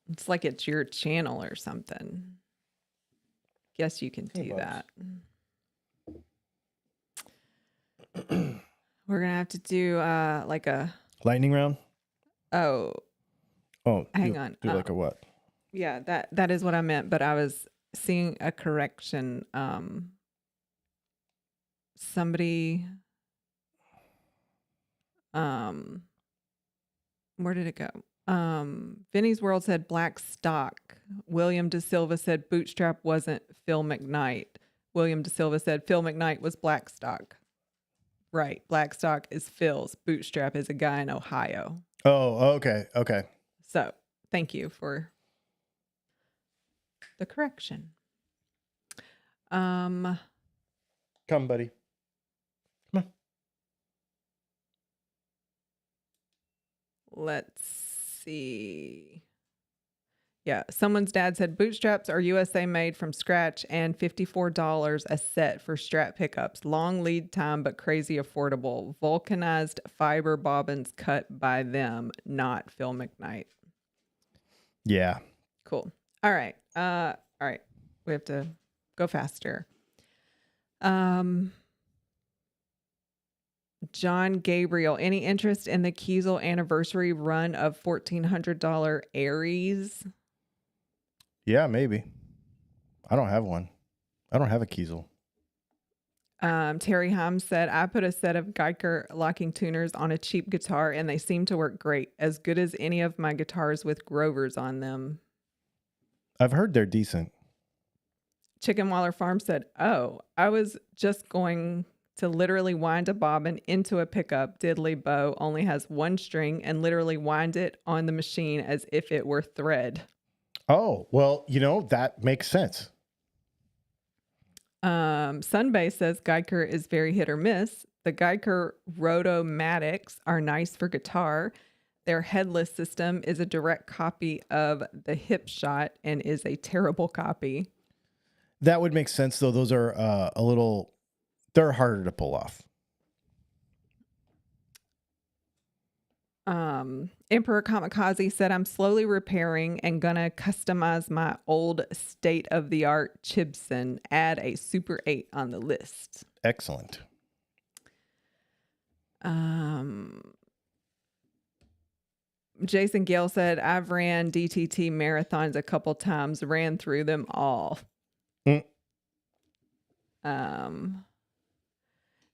It's like it's your channel or something. Guess you can do that. We're going to have to do a... lightning round? Oh, Oh, hang on. Do a what? Yeah, that is what I meant, but I was seeing a correction. Somebody, um, where did it go? Vinny's World said Black Stock. William De Silva said Bootstrap wasn't Phil McKnight. William De Silva said Phil McKnight was Black Stock. Right. Black Stock is Phil's. Bootstrap is a guy in Ohio. Oh, okay. Okay. So thank you for the correction. Come, buddy. Come on. Let's see. Yeah, someone's dad said bootstraps are USA made from scratch and $54 a set for strap pickups. Long lead time, but crazy affordable. Vulcanized fiber bobbins cut by them, not Phil McKnight. Yeah. Cool. All right. We have to go faster. John Gabriel, any interest in the Kiesel anniversary run of $1,400 Aries? Yeah, maybe. I don't have one. I don't have a Kiesel. Terry Ham said, I put a set of Geiger locking tuners on a cheap guitar and they seem to work great. As good as any of my guitars with Grovers on them. I've heard they're decent. Chicken Waller Farm said, oh, I was just going to literally wind a bobbin into a pickup. Diddly bow only has one string and literally wind it on the machine as if it were thread. Oh, well, that makes sense. Sunbay says Geiger is very hit or miss. The Geiger Rotomatics are nice for guitar. Their headless system is a direct copy of the Hip Shot and is a terrible copy. That would make sense, though. Those are they're harder to pull off. Emperor Kamikaze said, I'm slowly repairing and gonna customize my old state-of-the-art Chibson. Add a Super 8 on the list. Excellent. Jason Gale said, I've ran DTT marathons a couple times, ran through them all.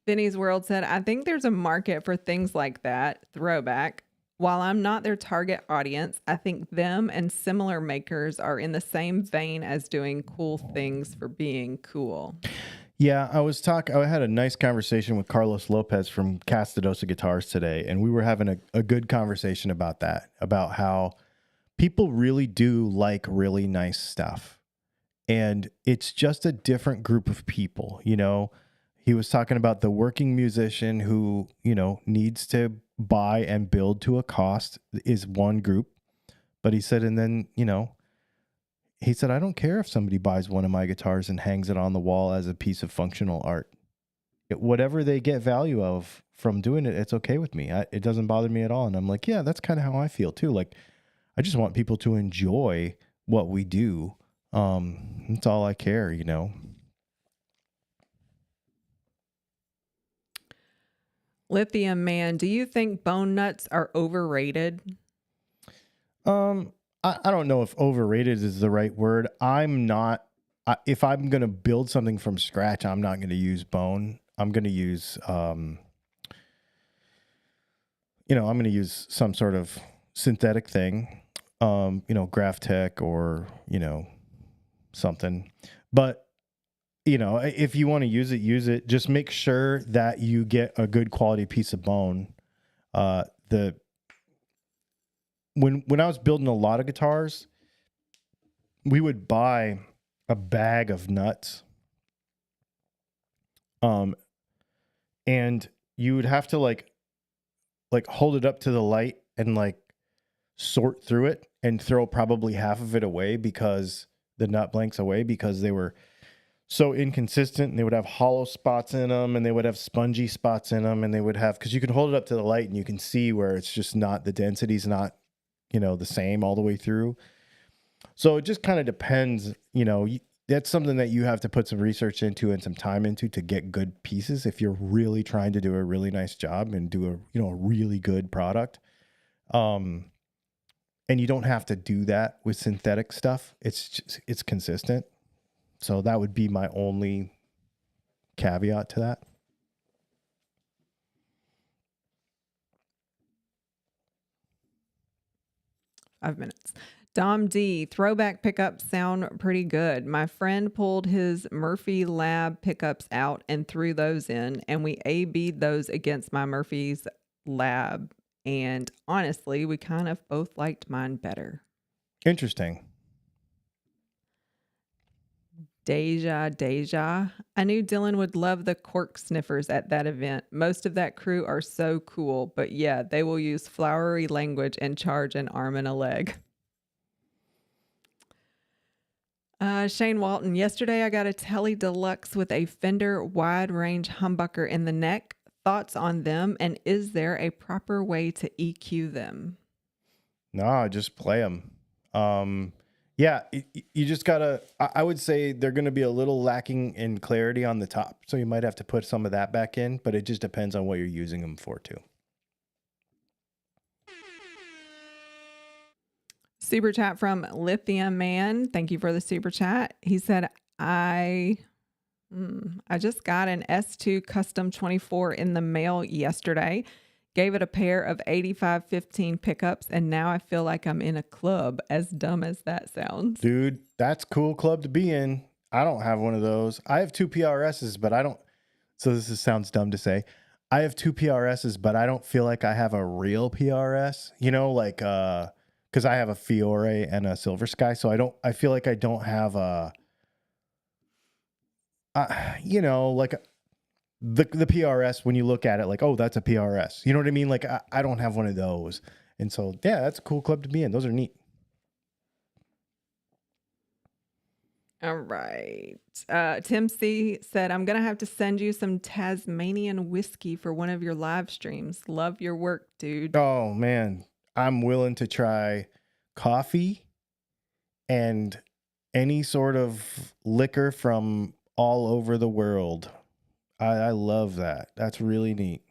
Vinny's World said, I think there's a market for things like that. Throwback. While I'm not their target audience, I think them and similar makers are in the same vein as doing cool things for being cool. Yeah, I had a nice conversation with Carlos Lopez from Castadosa Guitars today, and we were having a good conversation about that, about how people really do like really nice stuff. And it's just a different group of people, He was talking about the working musician who, needs to buy and build to a cost is one group. But he said, and then, he said, I don't care if somebody buys one of my guitars and hangs it on the wall as a piece of functional art. Whatever they get value of from doing it, it's okay with me. It doesn't bother me at all. And I'm like, yeah, that's kind of how I feel too. Like, I just want people to enjoy what we do. That's all I care, Lithium Man, do you think bone nuts are overrated? I don't know if overrated is the right word. If I'm going to build something from scratch, I'm not going to use bone. I'm going to use, I'm going to use some sort of synthetic thing, Graphtec or, something. But, if you want to use it. Just make sure that you get a good quality piece of bone. When I was building a lot of guitars, we would buy a bag of nuts. And you would have to like hold it up to the light and sort through it and throw probably half of it away because the nut blanks away because they were so inconsistent and they would have hollow spots in them and they would have spongy spots in them and they would have, because you can hold it up to the light and you can see where it's just not, the density's not, the same all the way through. So it just kind of depends, that's something that you have to put some research into and some time into to get good pieces if you're really trying to do a really nice job and do a really good product. And And you don't have to do that with synthetic stuff. It's consistent. So that would be my only caveat to that. Five minutes. Dom D, throwback pickups sound pretty good. My friend pulled his Murphy Lab pickups out and threw those in, and we A-B'd those against my Murphy's Lab. And honestly, we kind of both liked mine better. Interesting. Deja. I knew Dylan would love the cork sniffers at that event. Most of that crew are so cool, but yeah, they will use flowery language and charge an arm and a leg. Shane Walton, yesterday I got a Tele Deluxe with a Fender wide range humbucker in the neck. Thoughts on them, and is there a proper way to EQ them? No, just play them. Yeah, you just gotta, I would say they're going to be a little lacking in clarity on the top. So you might have to put some of that back in, but it just depends on what you're using them for too. Super chat from Lithium Man. Thank you for the super chat. He said, I just got an S2 Custom 24 in the mail yesterday. Gave it a pair of 8515 pickups, and now I feel like I'm in a club, as dumb as that sounds. Dude, that's cool club to be in. I don't have one of those. I have two PRSs, but I don't. So sounds dumb to say. I have two PRSs, but I don't feel like I have a real PRS. You know, like because I have a Fiore and a Silver Sky, so I feel like I don't have a. You know, like the PRS, when you look at it, like, oh, that's a PRS. You know what I mean? Like, I don't have one of those. And so, yeah, that's a cool club to be in. Those are neat. All right. Tim C said, I'm going to have to send you some Tasmanian whiskey for one of your live streams. Love your work, dude. Oh, man. I'm willing to try coffee and any sort of liquor from all over the world. I love that. That's really neat.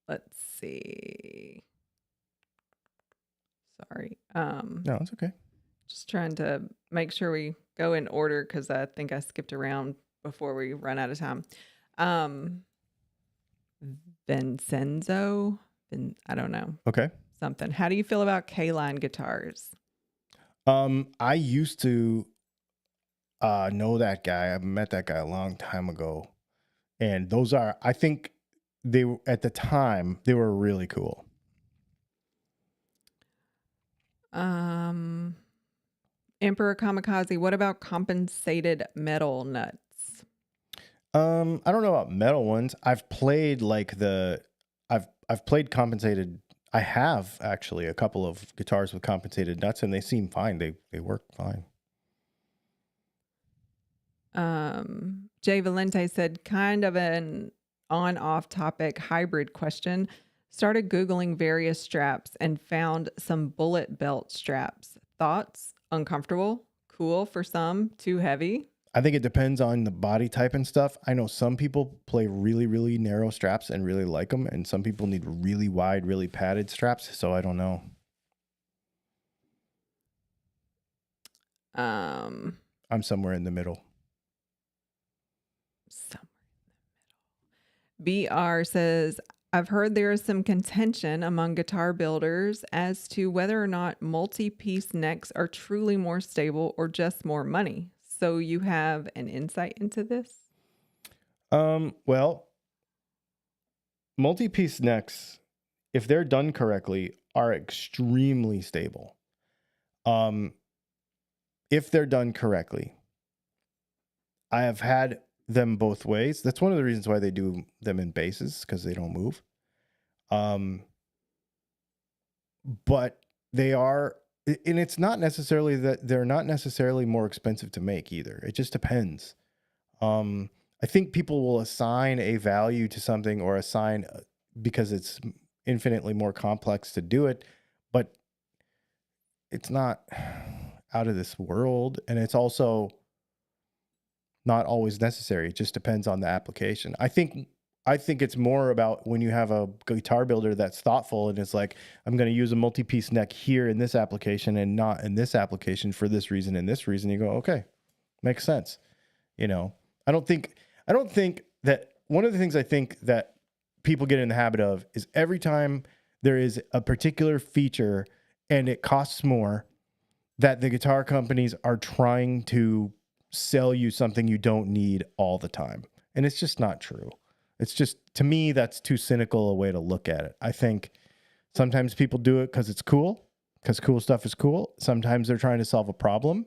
Let's see. Sorry. No, it's okay. Just trying to make sure we go in order because I think I skipped around before we run out of time. Vincenzo, I don't know. Okay. Something. How do you feel about K-line guitars? I used to know that guy. I met that guy a long time ago. And those are, I think they were, at the time, they were really cool. Emperor Kamikaze, what about compensated metal nuts? I don't know about metal ones. I've played like I've played compensated. I have actually a couple of guitars with compensated nuts, and they seem fine. They work fine. Jay Valente said, kind of an on-off topic hybrid question. Started Googling various straps and found some bullet belt straps. Thoughts? Uncomfortable? Cool for some? Too heavy? I think it depends on the body type and stuff. I know some people play really, really narrow straps and really like them, and some people need really wide, really padded straps. So I don't know. I'm somewhere in the middle. BR says, I've heard there is some contention among guitar builders as to whether or not multi-piece necks are truly more stable or just more money. So you have an insight into this? Well, multi-piece necks, if they're done correctly, are extremely stable. If they're done correctly. I have had them both ways. That's one of the reasons why they do them in bases, because they don't move. But they are, and it's not necessarily that they're not necessarily more expensive to make either. It just depends. I think people will assign a value to something or assign because it's infinitely more complex to do it, but it's not out of this world. And it's also not always necessary. It just depends on the application. I think I think it's more about when you have a guitar builder that's thoughtful and it's like, I'm going to use a multi-piece neck here in this application and not in this application for this reason and this reason. You go, okay, makes sense. You know, I don't think that one of the things I think that people get in the habit of is every time there is a particular feature and it costs more, that the guitar companies are trying to sell you something you don't need all the time. And it's just not true. It's just, to me, that's too cynical a way to look at it. I think sometimes people do it because it's cool, because cool stuff is cool. Sometimes they're trying to solve a problem.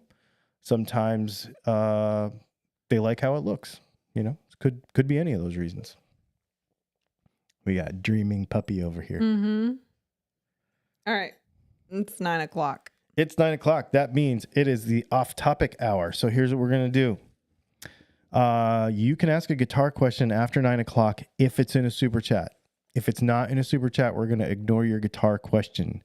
Sometimes they like how it looks. You know, it could be any of those reasons. We got Dreaming Puppy over here. Mm-hmm. All right. It's 9:00. It's 9:00. That means it is the off-topic hour. So here's what we're going to do. You can ask a guitar question after 9:00 if it's in a super chat. If it's not in a super chat, we're going to ignore your guitar question.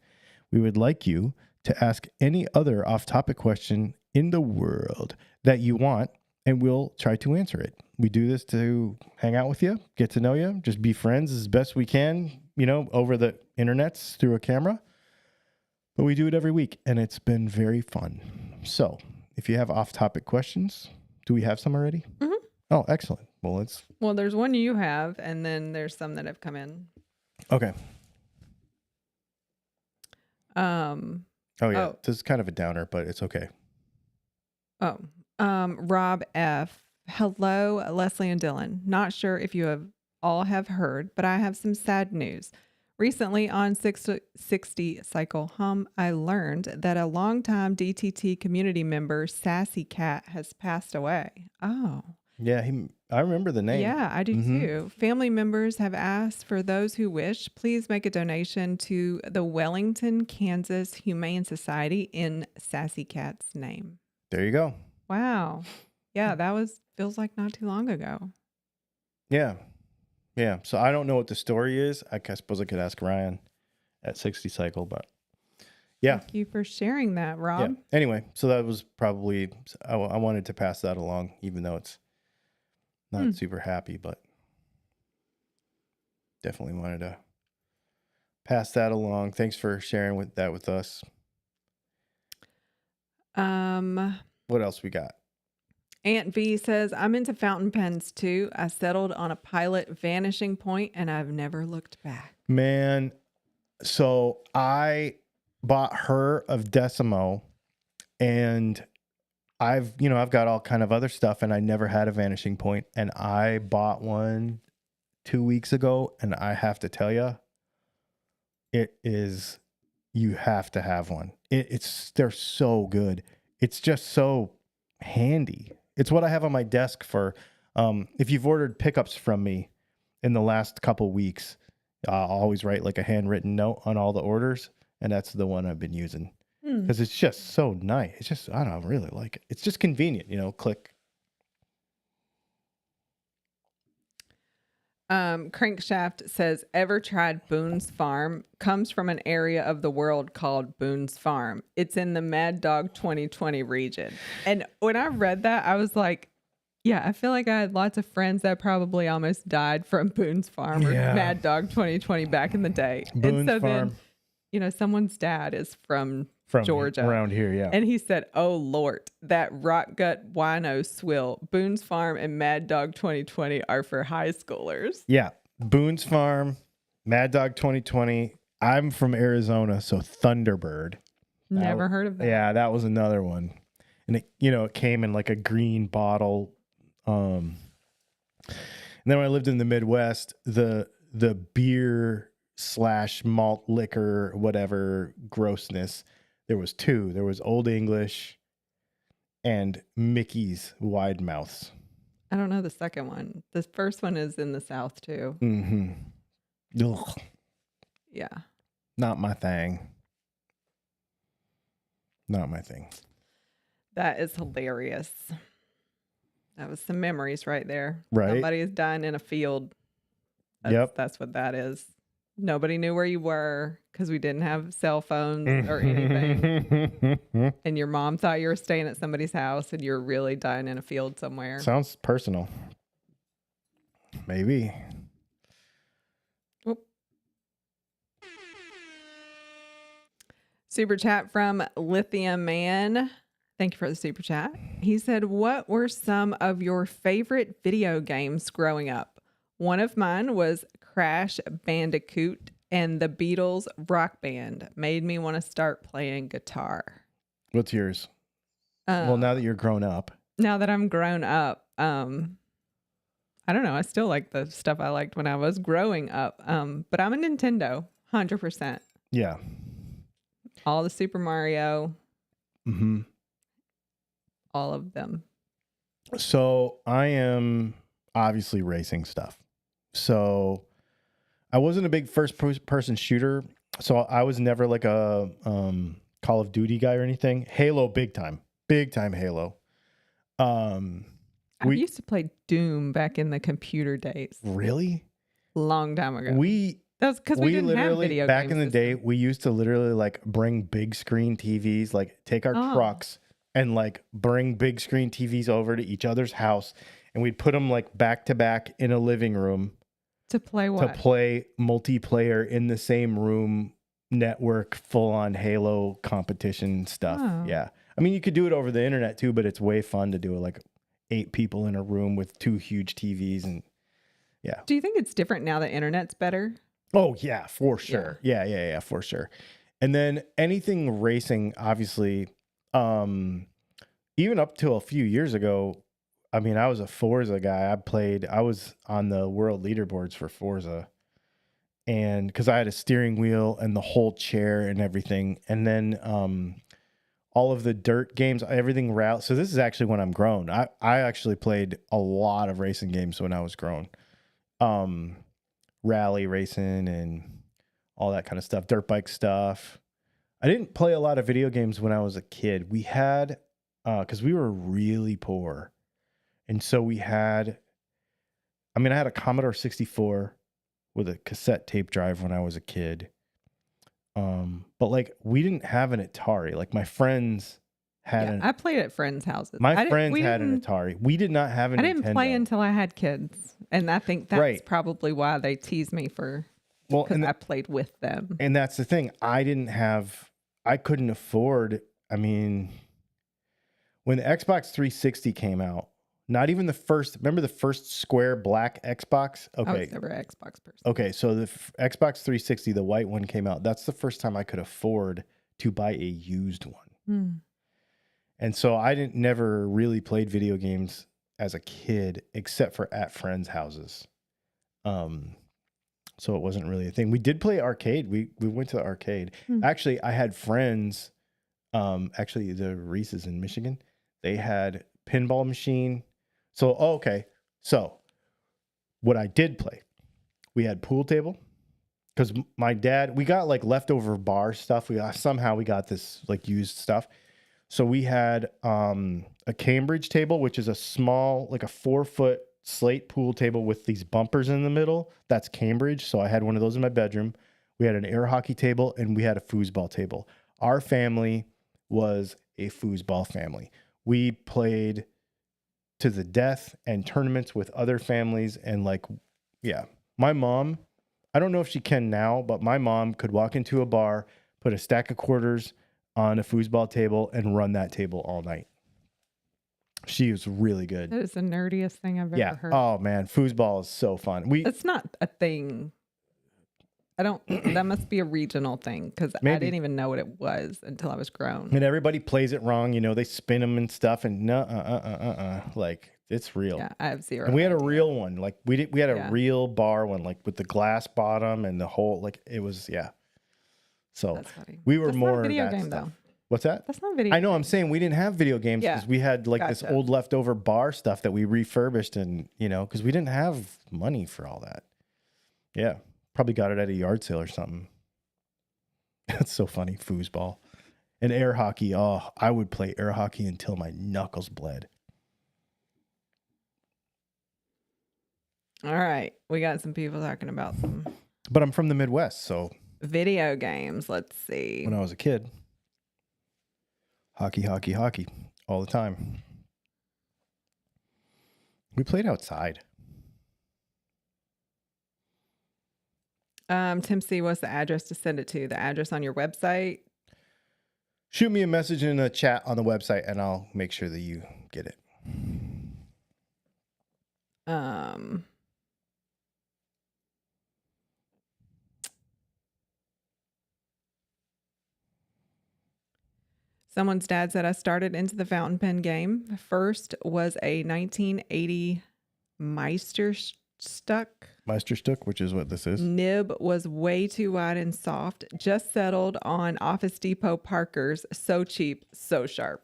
We would like you to ask any other off-topic question in the world that you want, and we'll try to answer it. We do this to hang out with you, get to know you, just be friends as best we can, you know, over the internets through a camera. But we do it every week, and it's been very fun. So if you have off-topic questions, do we have some already? Mm-hmm. Oh, excellent. Well, there's one you have, and then there's some that have come in. Okay. Oh, this is kind of a downer, but it's okay. Rob F. Hello, Leslie and Dylan. Not sure if you all have heard, but I have some sad news. Recently on 60 Cycle Hum, I learned that a longtime DTT community member, Sassy Cat, has passed away. Oh. Yeah, I remember the name. Yeah, I do too. Family members have asked for those who wish, please make a donation to the Wellington, Kansas Humane Society in Sassy Cat's name. There you go. Wow. Yeah, feels like not too long ago. Yeah. Yeah. So I don't know what the story is. I suppose I could ask Ryan at 60 Cycle, but yeah. Thank you for sharing that, Rob. Yeah. Anyway, so that was probably, I wanted to pass that along, even though it's not super happy, but definitely wanted to pass that along. Thanks for sharing that with us. What else we got? Aunt V says, I'm into fountain pens too. I settled on a Pilot Vanishing Point and I've never looked back. Man, so I bought her of Decimo, and I've got all kind of other stuff, and I never had a Vanishing Point, and I bought one 2 weeks ago, and I have to tell you, you have to have one. They're so good. It's just so handy. It's what I have on my desk for, if you've ordered pickups from me in the last couple weeks, I'll always write like a handwritten note on all the orders. And that's the one I've been using because it's just so nice. It's just, I don't know, I really like it. It's just convenient, click. Crankshaft says, ever tried Boone's Farm? Comes from an area of the world called Boone's Farm. It's in the Mad Dog 2020 region. And when I read that, I was like, yeah, I feel like I had lots of friends that probably almost died from Boone's Farm or Mad Dog 2020 back in the day. Boone's Farm. Then, someone's dad is from Georgia. Around here, yeah. And he said, oh, Lord, that rock gut wino swill. Boone's Farm and Mad Dog 2020 are for high schoolers. Yeah. Boone's Farm, Mad Dog 2020. I'm from Arizona, so Thunderbird. Never heard of that. Yeah, that was another one. And it came in like a green bottle. And then when I lived in the Midwest, the beer / malt liquor, whatever grossness, there was two. There was Old English and Mickey's Wide Mouths. I don't know the second one. The first one is in the South too. Mm-hmm. Ugh. Yeah. Not my thing. Not my thing. That is hilarious. That was some memories right there. Right. Somebody is dying in a field. That's what that is. Nobody knew where you were because we didn't have cell phones or anything. And your mom thought you were staying at somebody's house and you're really dying in a field somewhere. Sounds personal. Maybe. Super chat from Lithium Man. Thank you for the super chat. He said, what were some of your favorite video games growing up? One of mine was Crash Bandicoot, and the Beatles Rock Band made me want to start playing guitar. What's yours? Well, now that you're grown up. Now that I'm grown up, I don't know. I still like the stuff I liked when I was growing up. But I'm a Nintendo, 100%. Yeah. All the Super Mario. Mm-hmm. All of them. So I am obviously racing stuff. So I wasn't a big first person shooter. So I was never like a Call of Duty guy or anything. Halo, big time Halo. I used to play Doom back in the computer days. Really? Long time ago. That's because we didn't have video back in the systems. day. We used to literally like bring big screen TVs, like take our trucks and like bring big screen TVs over to each other's house, and we'd put them like back to back in a living room to play what? To play multiplayer in the same room, network, full on Halo competition stuff. Oh. Yeah, I mean you could do it over the internet too, but it's way fun to do it like 8 people in a room with 2 huge TVs and yeah. Do you think it's different now that internet's better? Oh yeah, for sure. Yeah, for sure. And then anything racing, obviously, even up till a few years ago, I mean, I was a Forza guy. I was on the world leaderboards for Forza, and because I had a steering wheel and the whole chair and everything, and then all of the dirt games, everything route. So this is actually when I'm grown. I actually played a lot of racing games when I was grown. Rally racing and all that kind of stuff, dirt bike stuff. I didn't play a lot of video games when I was a kid. We had, because we were really poor. And so we had, I had a Commodore 64 with a cassette tape drive when I was a kid. But like we didn't have an Atari. Like my friends had I played at friends' houses. My friends had an Atari. We did not have a Nintendo. I didn't play until I had kids. And I think that's probably why they tease me because I played with them. And that's the thing. I couldn't afford, when the Xbox 360 came out, not even the first, remember the first square black Xbox? Okay. I was never an Xbox person. Okay, so the Xbox 360, the white one came out. That's the first time I could afford to buy a used one. And so I never really played video games as a kid, except for at friends' houses. So it wasn't really a thing. We did play arcade. We went to the arcade. Actually, I had friends, actually the Recieves in Michigan, they had pinball machine. So, okay. So what I did play, we had pool table because my dad, we got like leftover bar stuff. Somehow we got this like used stuff. So we had a Cambridge table, which is a small, like a 4-foot slate pool table with these bumpers in the middle. That's Cambridge. So I had one of those in my bedroom. We had an air hockey table and we had a foosball table. Our family was a foosball family. We played to the death and tournaments with other families. And like, yeah, my mom, I don't know if she can now, but my mom could walk into a bar, put a stack of quarters on a foosball table and run that table all night. She was really good. That is the nerdiest thing I've ever heard. Oh man, foosball is so fun. It's not a thing. That must be a regional thing because I didn't even know what it was until I was grown. And everybody plays it wrong. You know, they spin them and stuff and like it's real. Yeah, I have zero. And we had a real one. Like we had a real bar one, like with the glass bottom and the whole, like it was, yeah. So we were more video that game stuff. though. What's that? That's not video. I know. I'm saying we didn't have video games because we had like this old leftover bar stuff that we refurbished, and because we didn't have money for all that. Yeah, probably got it at a yard sale or something. That's so funny. Foosball and air hockey. Oh, I would play air hockey until my knuckles bled. All right, we got some people talking about some. But I'm from the Midwest, so. Video games. Let's see. When I was a kid, hockey all the time. We played outside. Tim C, what's the address to send it to? The address on your website? shoot me a message in the chat on the website and I'll make sure that you get it. Someone's dad said I started into the fountain pen game. First was a 1980 Meisterstück. Meisterstück, which is what this is. Nib was way too wide and soft. Just settled on Office Depot Parkers. So cheap, so sharp.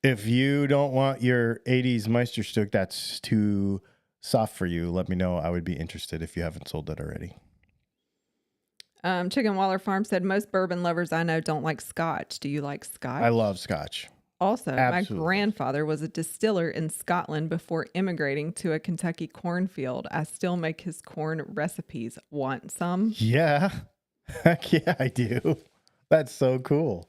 If you don't want your 80s Meisterstück that's too soft for you, let me know. I would be interested if you haven't sold it already. Chicken Waller Farm said most bourbon lovers I know don't like Scotch. Do you like Scotch? I love Scotch. Also, Absolutely. my grandfather was a distiller in Scotland before immigrating to a Kentucky cornfield. I still make his corn recipes. Want some? Yeah. Heck yeah, I do. That's so cool.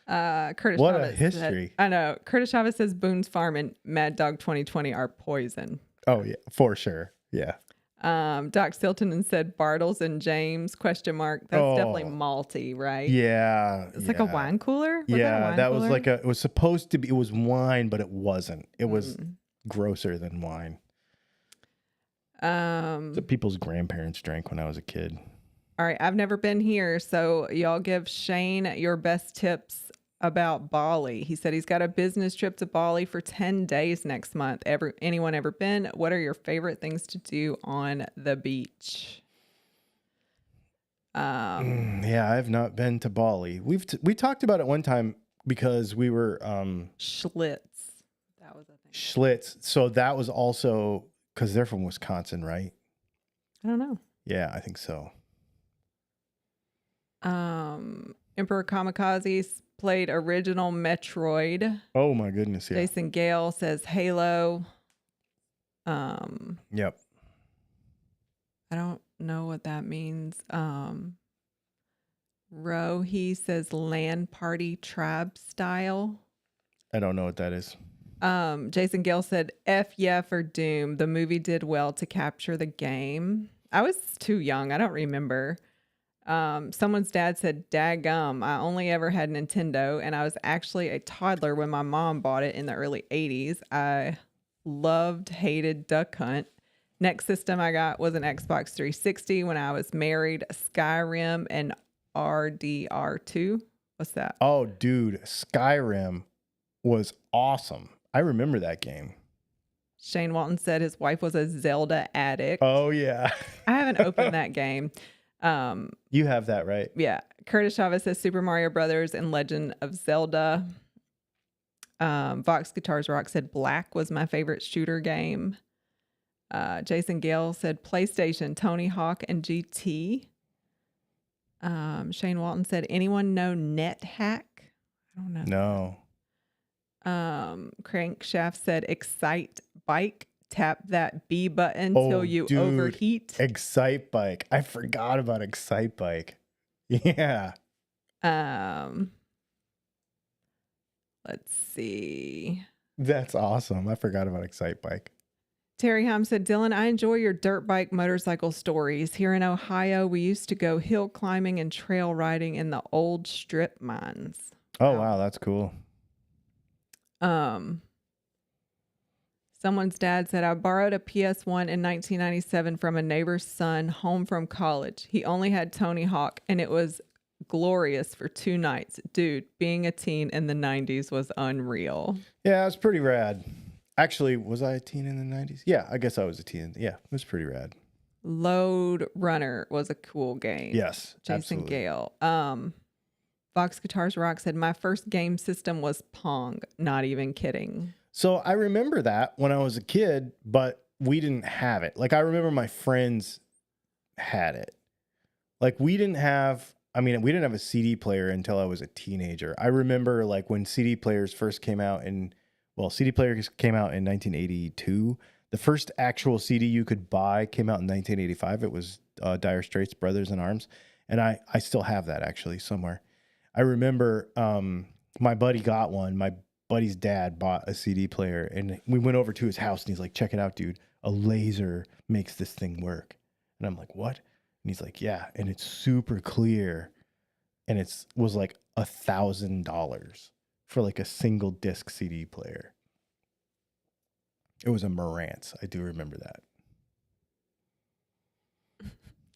Curtis What Chavez a history. I know. Curtis Chavez says Boone's Farm and Mad Dog 2020 are poison. Oh, yeah, for sure. Yeah. Doc Stilton said Bartles and James, ? That's definitely malty, right? Yeah. It's like a wine cooler? Was like it was supposed to be, it was wine, but it wasn't. It was grosser than wine. That people's grandparents drank when I was a kid. All right. I've never been here. So y'all give Shane your best tips about Bali. He said he's got a business trip to Bali for 10 days next month. Anyone ever been? What are your favorite things to do on the beach? Yeah, I've not been to Bali. We talked about it one time because we were Schlitz. That was a thing. Schlitz. So that was also because they're from Wisconsin, right? I don't know. Yeah, I think so. Emperor Kamikazes played original Metroid. Oh my goodness, yeah. Jason Gale says Halo. Yep. I don't know what that means. He says LAN party tribe style. I don't know what that is. Jason Gale said F yeah for Doom. The movie did well to capture the game. I was too young. I don't remember. Someone's dad said daggum. I only ever had Nintendo and I was actually a toddler when my mom bought it in the early 80s. I hated Duck Hunt. Next system I got was an Xbox 360 when I was married. Skyrim and RDR2. What's that? Oh, dude, Skyrim was awesome. I remember that game. Shane Walton said his wife was a Zelda addict. Oh, yeah. I haven't opened that game. You have that, right? Yeah. Curtis Chavez says Super Mario Brothers and Legend of Zelda. Vox Guitars Rock said Black was my favorite shooter game. Jason Gale said PlayStation, Tony Hawk, and GT. Shane Walton said, anyone know NetHack? I don't know. No. Crankshaft said Excite Bike. Tap that B button till you overheat. Excite Bike. I forgot about Excite Bike. Yeah. Let's see. That's awesome. I forgot about Excite Bike. Terry Ham said, Dylan, I enjoy your dirt bike motorcycle stories. Here in Ohio, we used to go hill climbing and trail riding in the old strip mines. Oh, wow. That's cool. Someone's dad said, I borrowed a PS1 in 1997 from a neighbor's son home from college. He only had Tony Hawk, and it was glorious for 2 nights. Dude, being a teen in the 90s was unreal. Yeah, it was pretty rad. Actually, was I a teen in the 90s? Yeah, I guess I was a teen. Yeah, it was pretty rad. Load Runner was a cool game. Yes, Jason absolutely. Gale. Vox Guitars Rock said, my first game system was Pong. Not even kidding. So I remember that when I was a kid, but we didn't have it. Like, I remember my friends had it. Like, we didn't have a CD player until I was a teenager. I remember, like, when CD players first came out CD players came out in 1982. The first actual CD you could buy came out in 1985. It was Dire Straits' Brothers in Arms. And I still have that, actually, somewhere. I remember my buddy got one. My buddy's dad bought a CD player, and we went over to his house, and he's like, check it out, dude. A laser makes this thing work. And I'm like, what? And he's like, yeah. And it's super clear. And was like $1,000 for like a single disc CD player. It was a Marantz. I do remember that.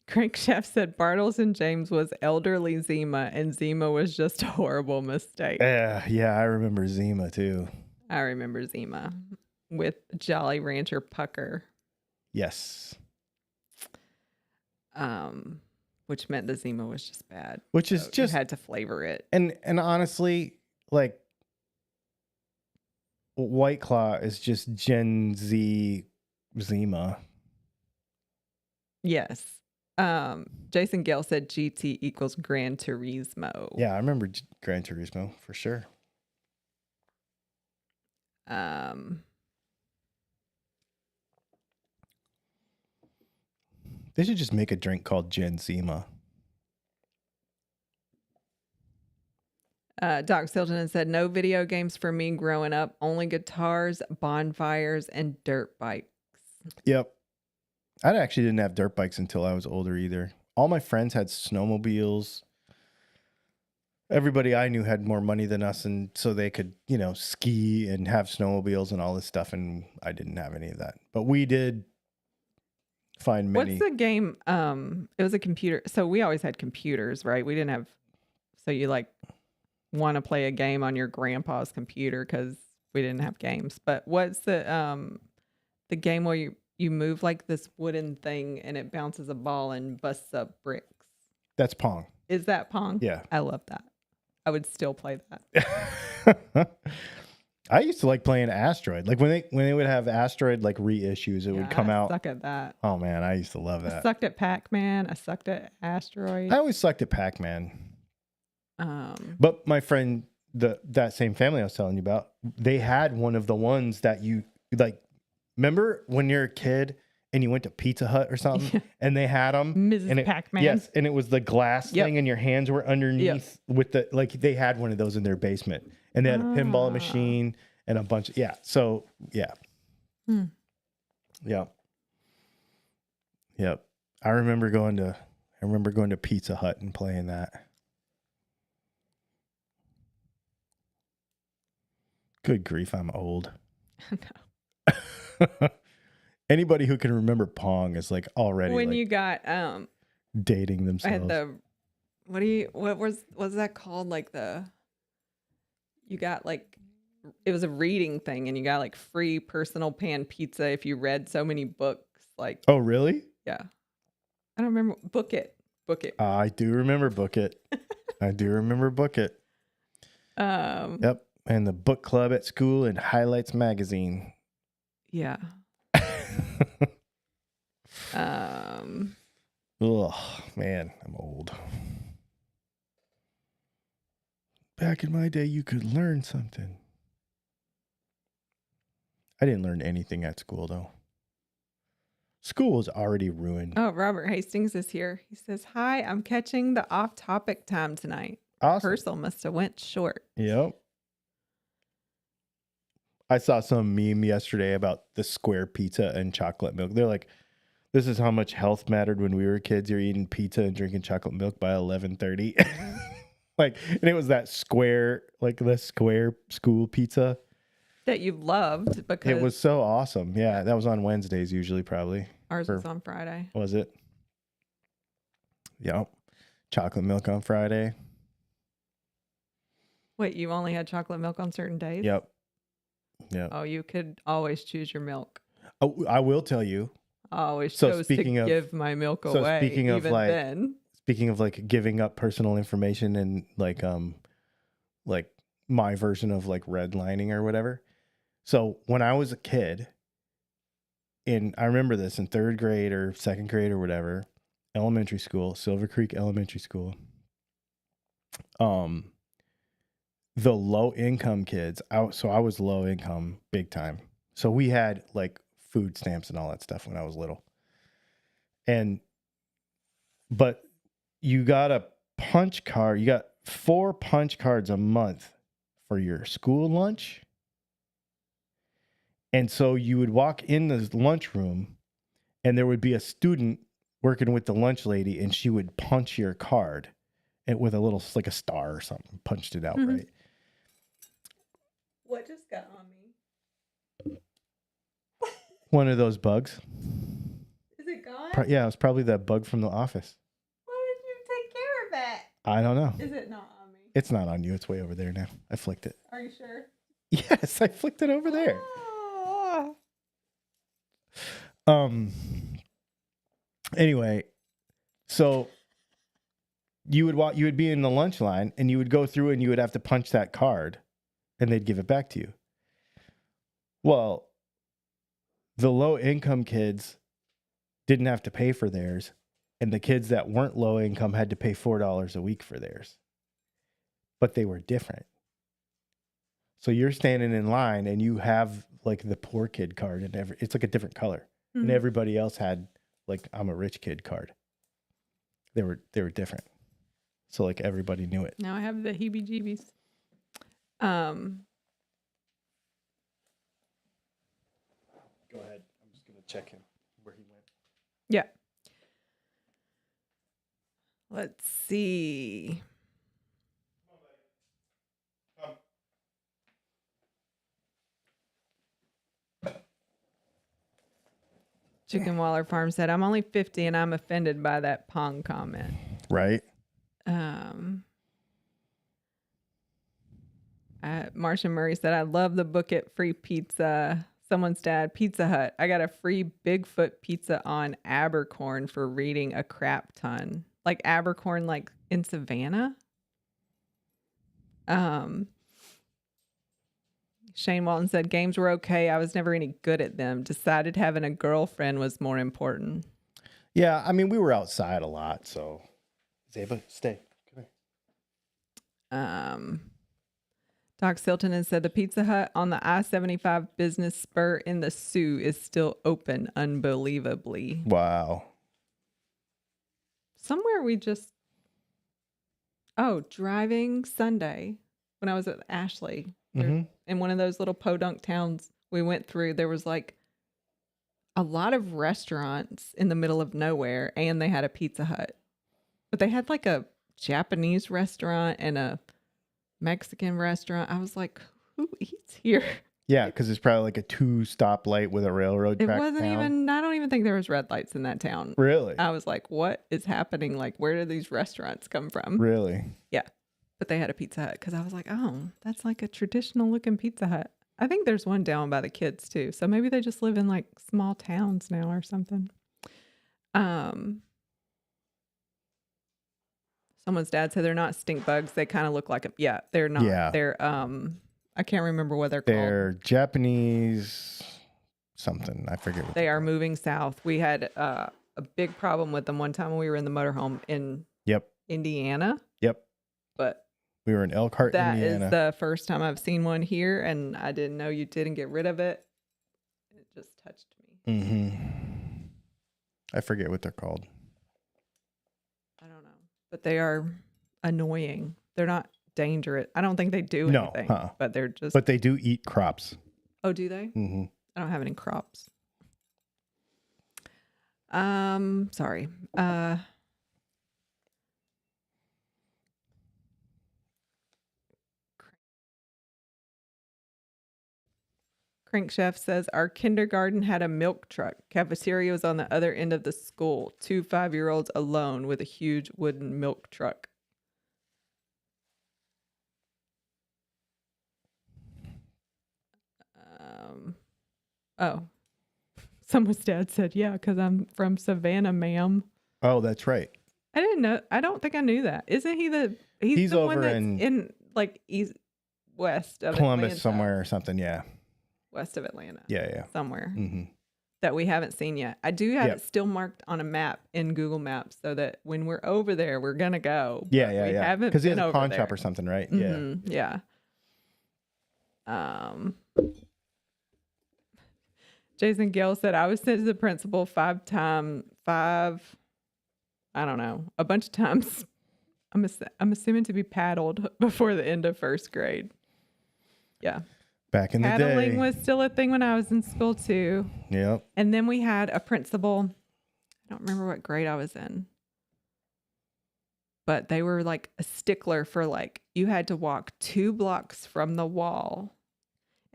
Crank Chef said Bartles and James was elderly Zima, and Zima was just a horrible mistake. Yeah, I remember Zima too. I remember Zima with Jolly Rancher Pucker. Yes. Which meant the Zima was just bad. Which is just, you had to flavor it. And honestly, like, White Claw is just Gen Z Zima. Yes. Jason Gale said GT equals Gran Turismo. Yeah, I remember Gran Turismo for sure. They should just make a drink called Gen Zima. Doc Silton said, no video games for me growing up, only guitars, bonfires, and dirt bikes. Yep. I actually didn't have dirt bikes until I was older either. All my friends had snowmobiles. Everybody I knew had more money than us, and so they could, ski and have snowmobiles and all this stuff, and I didn't have any of that. But we did find many. What's the game? It was a computer. So we always had computers, right? We didn't have, so you like want to play a game on your grandpa's computer because we didn't have games. But what's the game where you move like this wooden thing and it bounces a ball and busts up bricks? That's Pong. Is that Pong? Yeah. I love that. I would still play that. I used to like playing Asteroid. Like when they would have Asteroid like reissues, it would come out. I suck at that. Oh man, I used to love that. I sucked at Pac-Man. I sucked at Asteroid. I always sucked at Pac-Man. But my friend, that same family I was telling you about, they had one of the ones that you like. Remember when you're a kid and you went to Pizza Hut or something, and they had them, Mrs. Pac-Man. Yes, and it was the glass thing, and your hands were underneath with the like. They had one of those in their basement, and they had a pinball machine and a bunch of So yeah, yep. I remember going to Pizza Hut and playing that. Good grief, I'm old. No. Anybody who can remember Pong is like already when like you got dating themselves. I had what was that called? Like you got like, it was a reading thing and you got like free personal pan pizza if you read so many books. Like, oh really? Yeah. I don't remember. Book it. I do remember Book It. Yep. And the book club at school and Highlights magazine. Yeah. Oh man, I'm old. Back in my day, you could learn something. I didn't learn anything at school though. School was already ruined. Oh, Robert Hastings is here. He says, hi, I'm catching the off-topic time tonight. Awesome. Rehearsal must have went short. Yep. I saw some meme yesterday about the square pizza and chocolate milk. They're like, this is how much health mattered when we were kids. You're eating pizza and drinking chocolate milk by 11:30. Like, and it was that square, like the square school pizza. That you loved because it was so awesome. Yeah, that was on Wednesdays usually, probably. Ours was on Friday. Was it? Yep. Chocolate milk on Friday. Wait, you only had chocolate milk on certain days? Yep. Yeah. Oh, you could always choose your milk. Oh, I will tell you. I always chose to give my milk away. Speaking of like giving up personal information and like my version of like redlining or whatever. So when I was a kid, I remember this in 3rd grade or 2nd grade or whatever, elementary school, Silver Creek Elementary School. The low income kids, so I was low income big time. So we had like food stamps and all that stuff when I was little. But you got a punch card, you got 4 punch cards a month for your school lunch. And so you would walk in the lunchroom and there would be a student working with the lunch lady and she would punch your card. with a little, like a star or something, punched it out, right? What just got on me? One of those bugs. Is it gone? Yeah, it was probably that bug from The Office. Why did you take care of it? I don't know. Is it not on me? It's not on you. It's way over there now. I flicked it. Are you sure? Yes, I flicked it over there. Anyway, so you would be in the lunch line and you would go through and you would have to punch that card and they'd give it back to you. Well, the low income kids didn't have to pay for theirs, and the kids that weren't low income had to pay $4 a week for theirs. But they were different. So you're standing in line and you have like the poor kid card and it's like a different color. Mm-hmm. And everybody else had like I'm a rich kid card. They were different. So like everybody knew it. Now I have the heebie-jeebies. Go ahead. I'm just going to check him where he went. Yeah. Let's see. Chicken Waller Farm said, I'm only 50 and I'm offended by that Pong comment. Right. Marcia Murray said, I love the Book It free pizza. Someone's dad, Pizza Hut. I got a free Bigfoot pizza on Abercorn for reading a crap ton. Like Abercorn, like in Savannah. Shane Walton said, games were okay. I was never any good at them. Decided having a girlfriend was more important. Yeah, I mean, we were outside a lot, so. Zeba, stay. Come here. Doc Silton has said, the Pizza Hut on the I-75 business spur in the Sioux is still open, unbelievably. Wow. Somewhere driving Sunday when I was at Ashley. In one of those little podunk towns we went through, there was like a lot of restaurants in the middle of nowhere, and they had a Pizza Hut. But they had like a Japanese restaurant and a Mexican restaurant. I was like, who eats here? Yeah, because it's probably like a 2-stop light with a railroad track. It wasn't even, I don't even think there was red lights in that town. Really? I was like, what is happening? Like, where do these restaurants come from? Really? Yeah. But they had a Pizza Hut because I was like, oh, that's like a traditional looking Pizza Hut. I think there's one down by the kids too. So maybe they just live in like small towns now or something. Someone's dad said they're not stink bugs. They kind of look like they're not. Yeah. They're I can't remember what they're called. They're Japanese something. I forget what they are moving south. We had a big problem with them one time when we were in the motorhome in Indiana. Yep. But we were in Elkhart, Indiana. That is the first time I've seen one here, and I didn't know you didn't get rid of it. It just touched me. Mm-hmm. I forget what they're called. I don't know. But they are annoying. They're not dangerous. I don't think they do anything. But they're just... But they do eat crops. Oh, do they? Mm-hmm. I don't have any crops. Sorry. Crank Chef says, our kindergarten had a milk truck. Cafeteria was on the other end of the school. 2 5-year-olds alone with a huge wooden milk truck. Someone's dad said, yeah, because I'm from Savannah, ma'am. Oh, that's right. I didn't know. I don't think I knew that. Isn't he he's the over one that's in like west of Columbus Atlanta. Somewhere or something, yeah. West of Atlanta. Yeah. Somewhere. Mm-hmm. That we haven't seen yet. I do have it still marked on a map in Google Maps so that when we're over there, we're going to go. Yeah. We haven't because he has been a pawn there. shop or something, right? Mm-hmm. Yeah. Jason Gale said, I was sent to the principal a bunch of times. I'm assuming to be paddled before the end of first grade. Yeah. Back in the day. Paddling was still a thing when I was in school too. Yep. And then we had a principal. I don't remember what grade I was in. but they were like a stickler for like, you had to walk 2 blocks from the wall.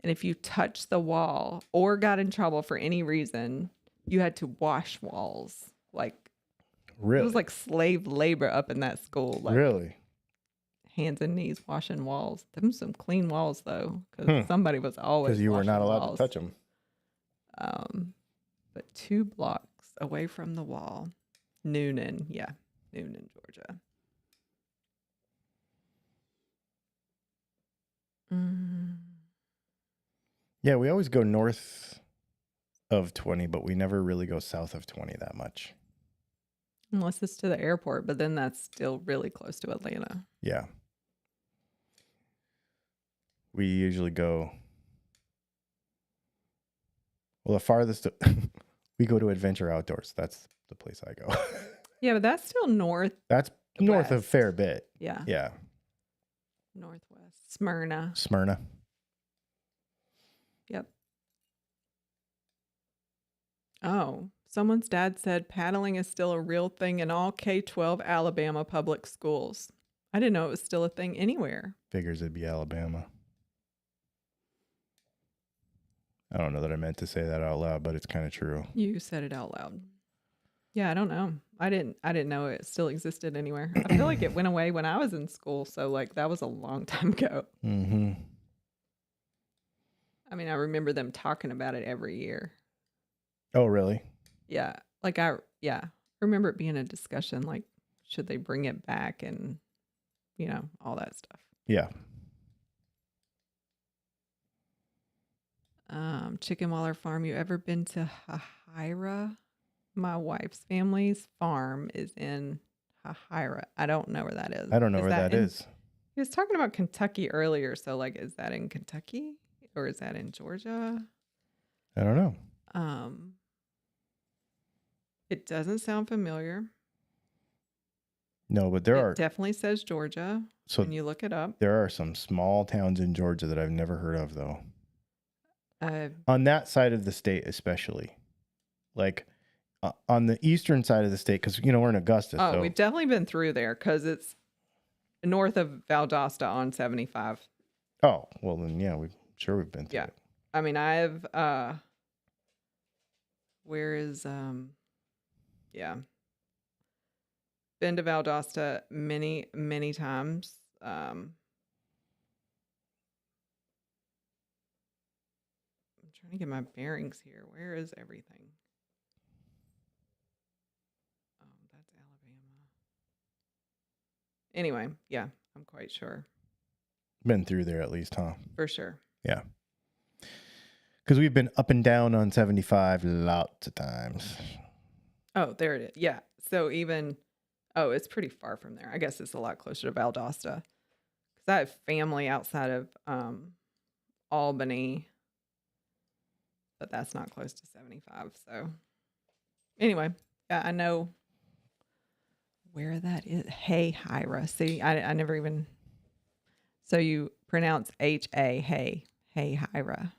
And if you touched the wall or got in trouble for any reason, you had to wash walls. Like, Really? it was like slave labor up in that school. Like, really? hands and knees washing walls. Them some clean walls though, because somebody was always Because you were not allowed walls. to touch them. But 2 blocks away from the wall. Noonan, Georgia. Yeah, we always go north of 20, but we never really go south of 20 that much. Unless it's to the airport, but then that's still really close to Atlanta. Yeah. We usually go, well, the farthest, we go to Adventure Outdoors. That's the place I go. Yeah, but that's still north. That's north a west. fair bit. Yeah. Yeah. Northwest. Smyrna. Yep. Oh, someone's dad said paddling is still a real thing in all K-12 Alabama public schools. I didn't know it was still a thing anywhere. Figures it'd be Alabama. I don't know that I meant to say that out loud, but it's kind of true. You said it out loud. Yeah, I don't know. I didn't know it still existed anywhere. I feel like it went away when I was in school, so like that was a long time ago. Mm-hmm. I mean, I remember them talking about it every year. Oh, really? Yeah. Like I remember it being a discussion, like should they bring it back and all that stuff. Yeah. Chicken Waller Farm. You ever been to Hahira? My wife's family's farm is in Hahira. I don't know where that is. I don't know where that is. He was talking about Kentucky earlier. So like, is that in Kentucky or is that in Georgia? I don't know. It doesn't sound familiar. No, but It definitely says Georgia when you look it up. There are some small towns in Georgia that I've never heard of, though. On that side of the state, especially. Like on the eastern side of the state, because, we're in Augusta. Oh, so. we've definitely been through there because it's north of Valdosta on 75. Oh, well, then, yeah, we've been through it. I mean, I've, where is, been to Valdosta many, many times. I'm trying to get my bearings here. Where is everything? Oh, that's Alabama. Anyway, yeah, I'm quite sure. Been through there at least, huh? For sure. Yeah. Because we've been up and down on 75 lots of times. Oh, there it is. Yeah. So it's pretty far from there. I guess it's a lot closer to Valdosta. Because I have family outside of Albany. But that's not close to 75. So anyway, yeah, I know where that is. Hey, Hira. See, I never even. So you pronounce H-A, hey, Hira.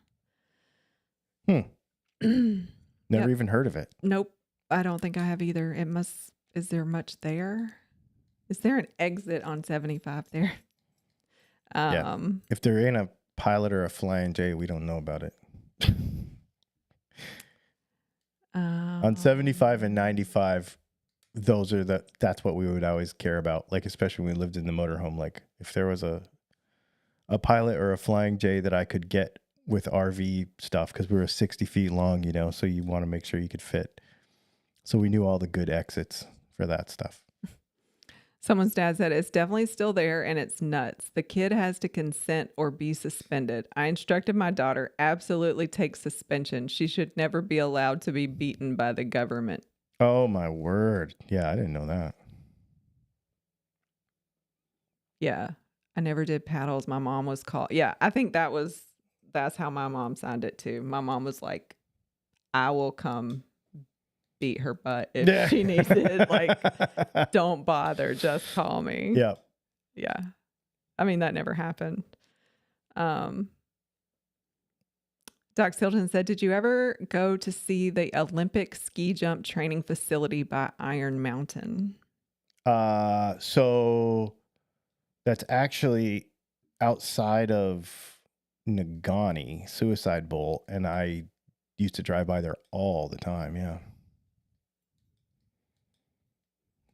Never even heard of it. Nope. I don't think I have either. Is there much there? Is there an exit on 75 there? Yeah. If there ain't a pilot or a flying J, we don't know about it. On 75 and 95, that's what we would always care about. Like, especially when we lived in the motorhome. Like, if there was a pilot or a flying J that I could get with RV stuff, because we were 60 feet long, so you want to make sure you could fit. So we knew all the good exits for that stuff. Someone's dad said it's definitely still there and it's nuts. The kid has to consent or be suspended. I instructed my daughter, absolutely take suspension. She should never be allowed to be beaten by the government. Oh, my word. Yeah, I didn't know that. Yeah, I never did paddles. My mom was called. Yeah, I think that's how my mom signed it too. My mom was like, I will come beat her butt if she needs it. Like, don't bother, just call me. Yeah. Yeah. I mean, that never happened. Doc Silton said, did you ever go to see the Olympic ski jump training facility by Iron Mountain? So that's actually outside of Nagani, Suicide Bowl, and I used to drive by there all the time. Yeah.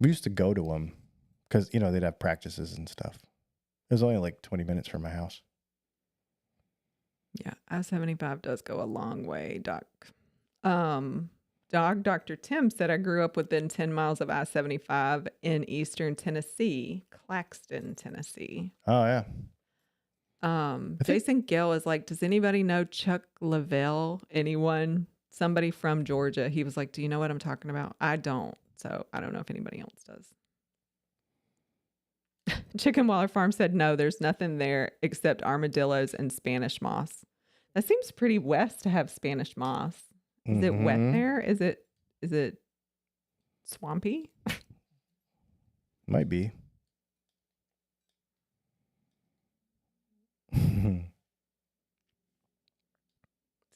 We used to go to them because, they'd have practices and stuff. It was only like 20 minutes from my house. Yeah, I-75 does go a long way, Doc. Dr. Tim said I grew up within 10 miles of I-75 in eastern Tennessee, Claxton, Tennessee. Oh, yeah. Jason Gill is like, does anybody know Chuck Lavelle? Anyone? Somebody from Georgia. He was like, do you know what I'm talking about? I don't. So I don't know if anybody else does. Chicken Waller Farm said, no, there's nothing there except armadillos and Spanish moss. That seems pretty west to have Spanish moss. Is it wet there? Is it swampy? Might be.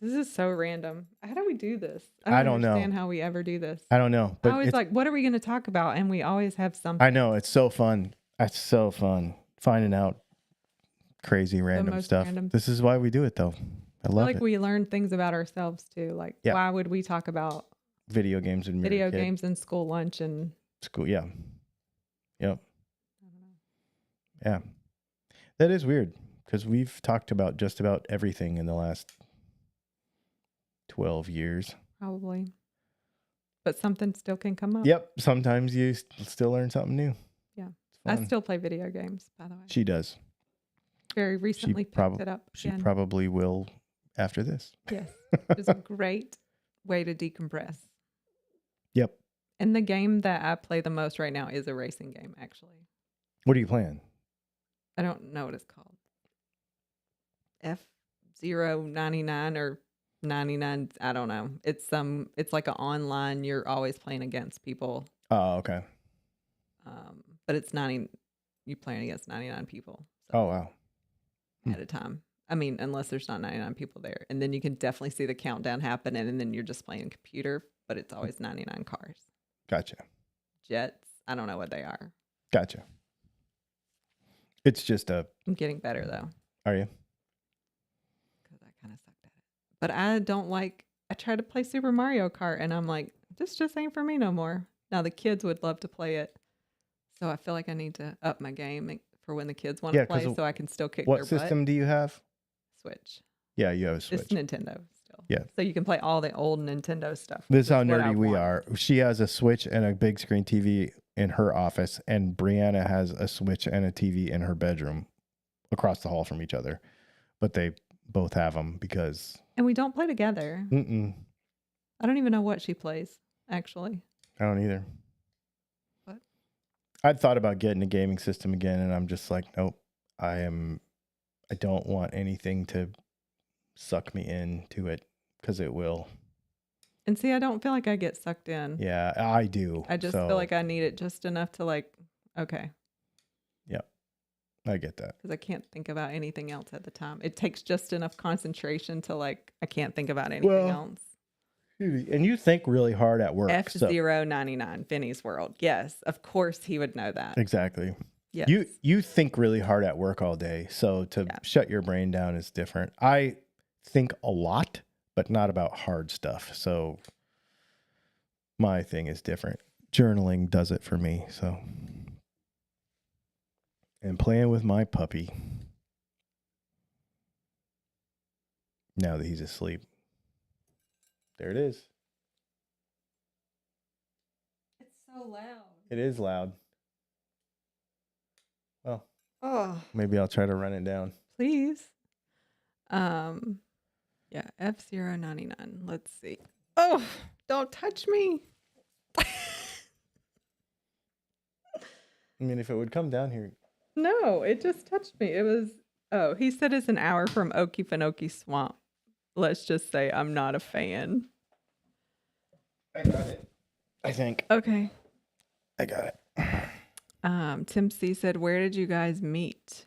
This is so random. How do we do this? I don't understand know how we ever do this. I don't know. But I always like, what are we going to talk about? And we always have something. I know. It's so fun. It's so fun finding out crazy random stuff. This is why we do it, though. I love it. We learn things about ourselves, too. Like, why would we talk about video games and video games and school lunch and school? Yeah. Yep. Yeah. That is weird because we've talked about just about everything in the last 12 years. Probably. But something still can come up. Yep. Sometimes you still learn something new. Yeah. I still play video games, by the way. She does. Very recently picked it up. She probably will after this. Yes. It's a great way to decompress. Yep. And the game that I play the most right now is a racing game, actually. What are you playing? I don't know what it's called. F099 or 99. I don't know. It's like an online, you're always playing against people. Oh, okay. But it's you playing against 99 people. So oh, wow. At a time. I mean, unless there's not 99 people there. And then you can definitely see the countdown happen. And then you're just playing computer, but it's always 99 cars. Gotcha. Jets. I don't know what they are. Gotcha. It's just I'm getting better, though. Are you? Because I kind of sucked at it. But I tried to play Super Mario Kart, and I'm like, this just ain't for me no more. Now, the kids would love to play it. So I feel like I need to up my game for when the kids want to play so I can still kick their butt. What system do you have? Switch. Yeah, you have a Switch. It's Nintendo still. Yeah. So you can play all the old Nintendo stuff. This is how nerdy we are. She has a Switch and a big screen TV in her office, and Brianna has a Switch and a TV in her bedroom across the hall from each other. But they both have them because... And we don't play together. Mm-mm. I don't even know what she plays, actually. I don't either. What? I'd thought about getting a gaming system again, and I'm just like, nope. I don't want anything to suck me into it because it will. And see, I don't feel like I get sucked in. Yeah, I do. I just feel like I need it just enough to okay. Yeah, I get that. Because I can't think about anything else at the time. It takes just enough concentration to I can't think about anything else. And you think really hard at work. F099, Vinny's World. Yes, of course he would know that. Exactly. Yes. You think really hard at work all day. So to shut your brain down is different. I think a lot, but not about hard stuff. So my thing is different. Journaling does it for me. So, and playing with my puppy now that he's asleep. There it is. It's so loud. It is loud. Well, maybe I'll try to run it down. Please. Yeah, F099. Let's see. Oh, don't touch me. I mean, if it would come down here. No, it just touched me. It was, he said it's an hour from Okefenokee Swamp. Let's just say I'm not a fan. I got it. I think. Okay. I got it. Tim C said, where did you guys meet?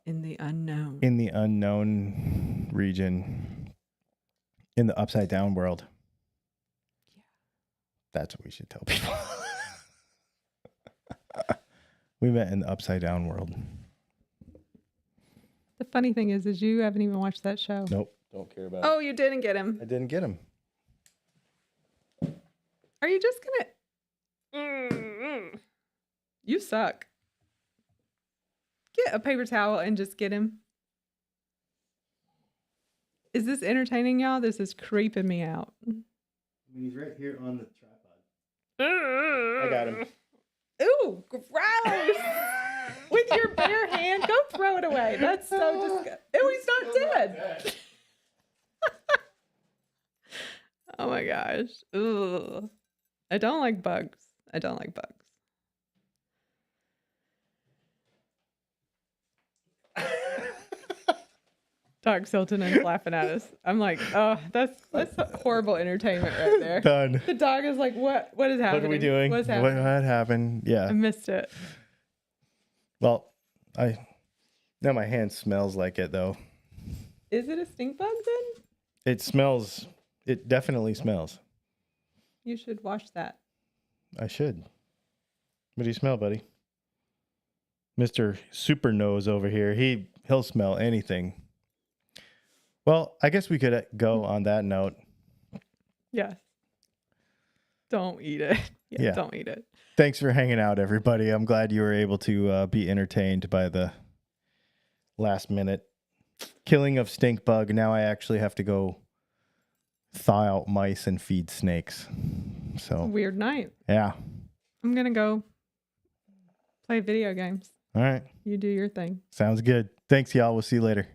In the unknown. In the unknown region. In the upside down world. That's what we should tell people. We met in the upside down world. The funny thing is you haven't even watched that show. Nope. Don't care about it. Oh, you didn't get him. I didn't get him. Are you just gonna... You suck. Get a paper towel and just get him. Is this entertaining, y'all? This is creeping me out. I mean, he's right here on the tripod. I got him. Ooh, gross! With your bare hand, go throw it away. That's so disgusting. Oh, he's not dead. Oh my gosh. Ugh. I don't like bugs. I don't like bugs. Doc Silton is laughing at us. I'm like, oh, that's horrible entertainment right there. Done. The dog is like, what is happening? What are we doing? What's happening? What happened? Yeah. I missed it. Well, now my hand smells like it though. Is it a stink bug then? It smells. It definitely smells. You should wash that. I should. What do you smell, buddy? Mr. Super Nose over here. He'll smell anything. Well, I guess we could go on that note. Yes. Don't eat it. Yeah, don't eat it. Thanks for hanging out, everybody. I'm glad you were able to be entertained by the last minute killing of stink bug. Now I actually have to go thaw out mice and feed snakes. So weird night. Yeah. I'm going to go play video games. All right. You do your thing. Sounds good. Thanks, y'all. We'll see you later.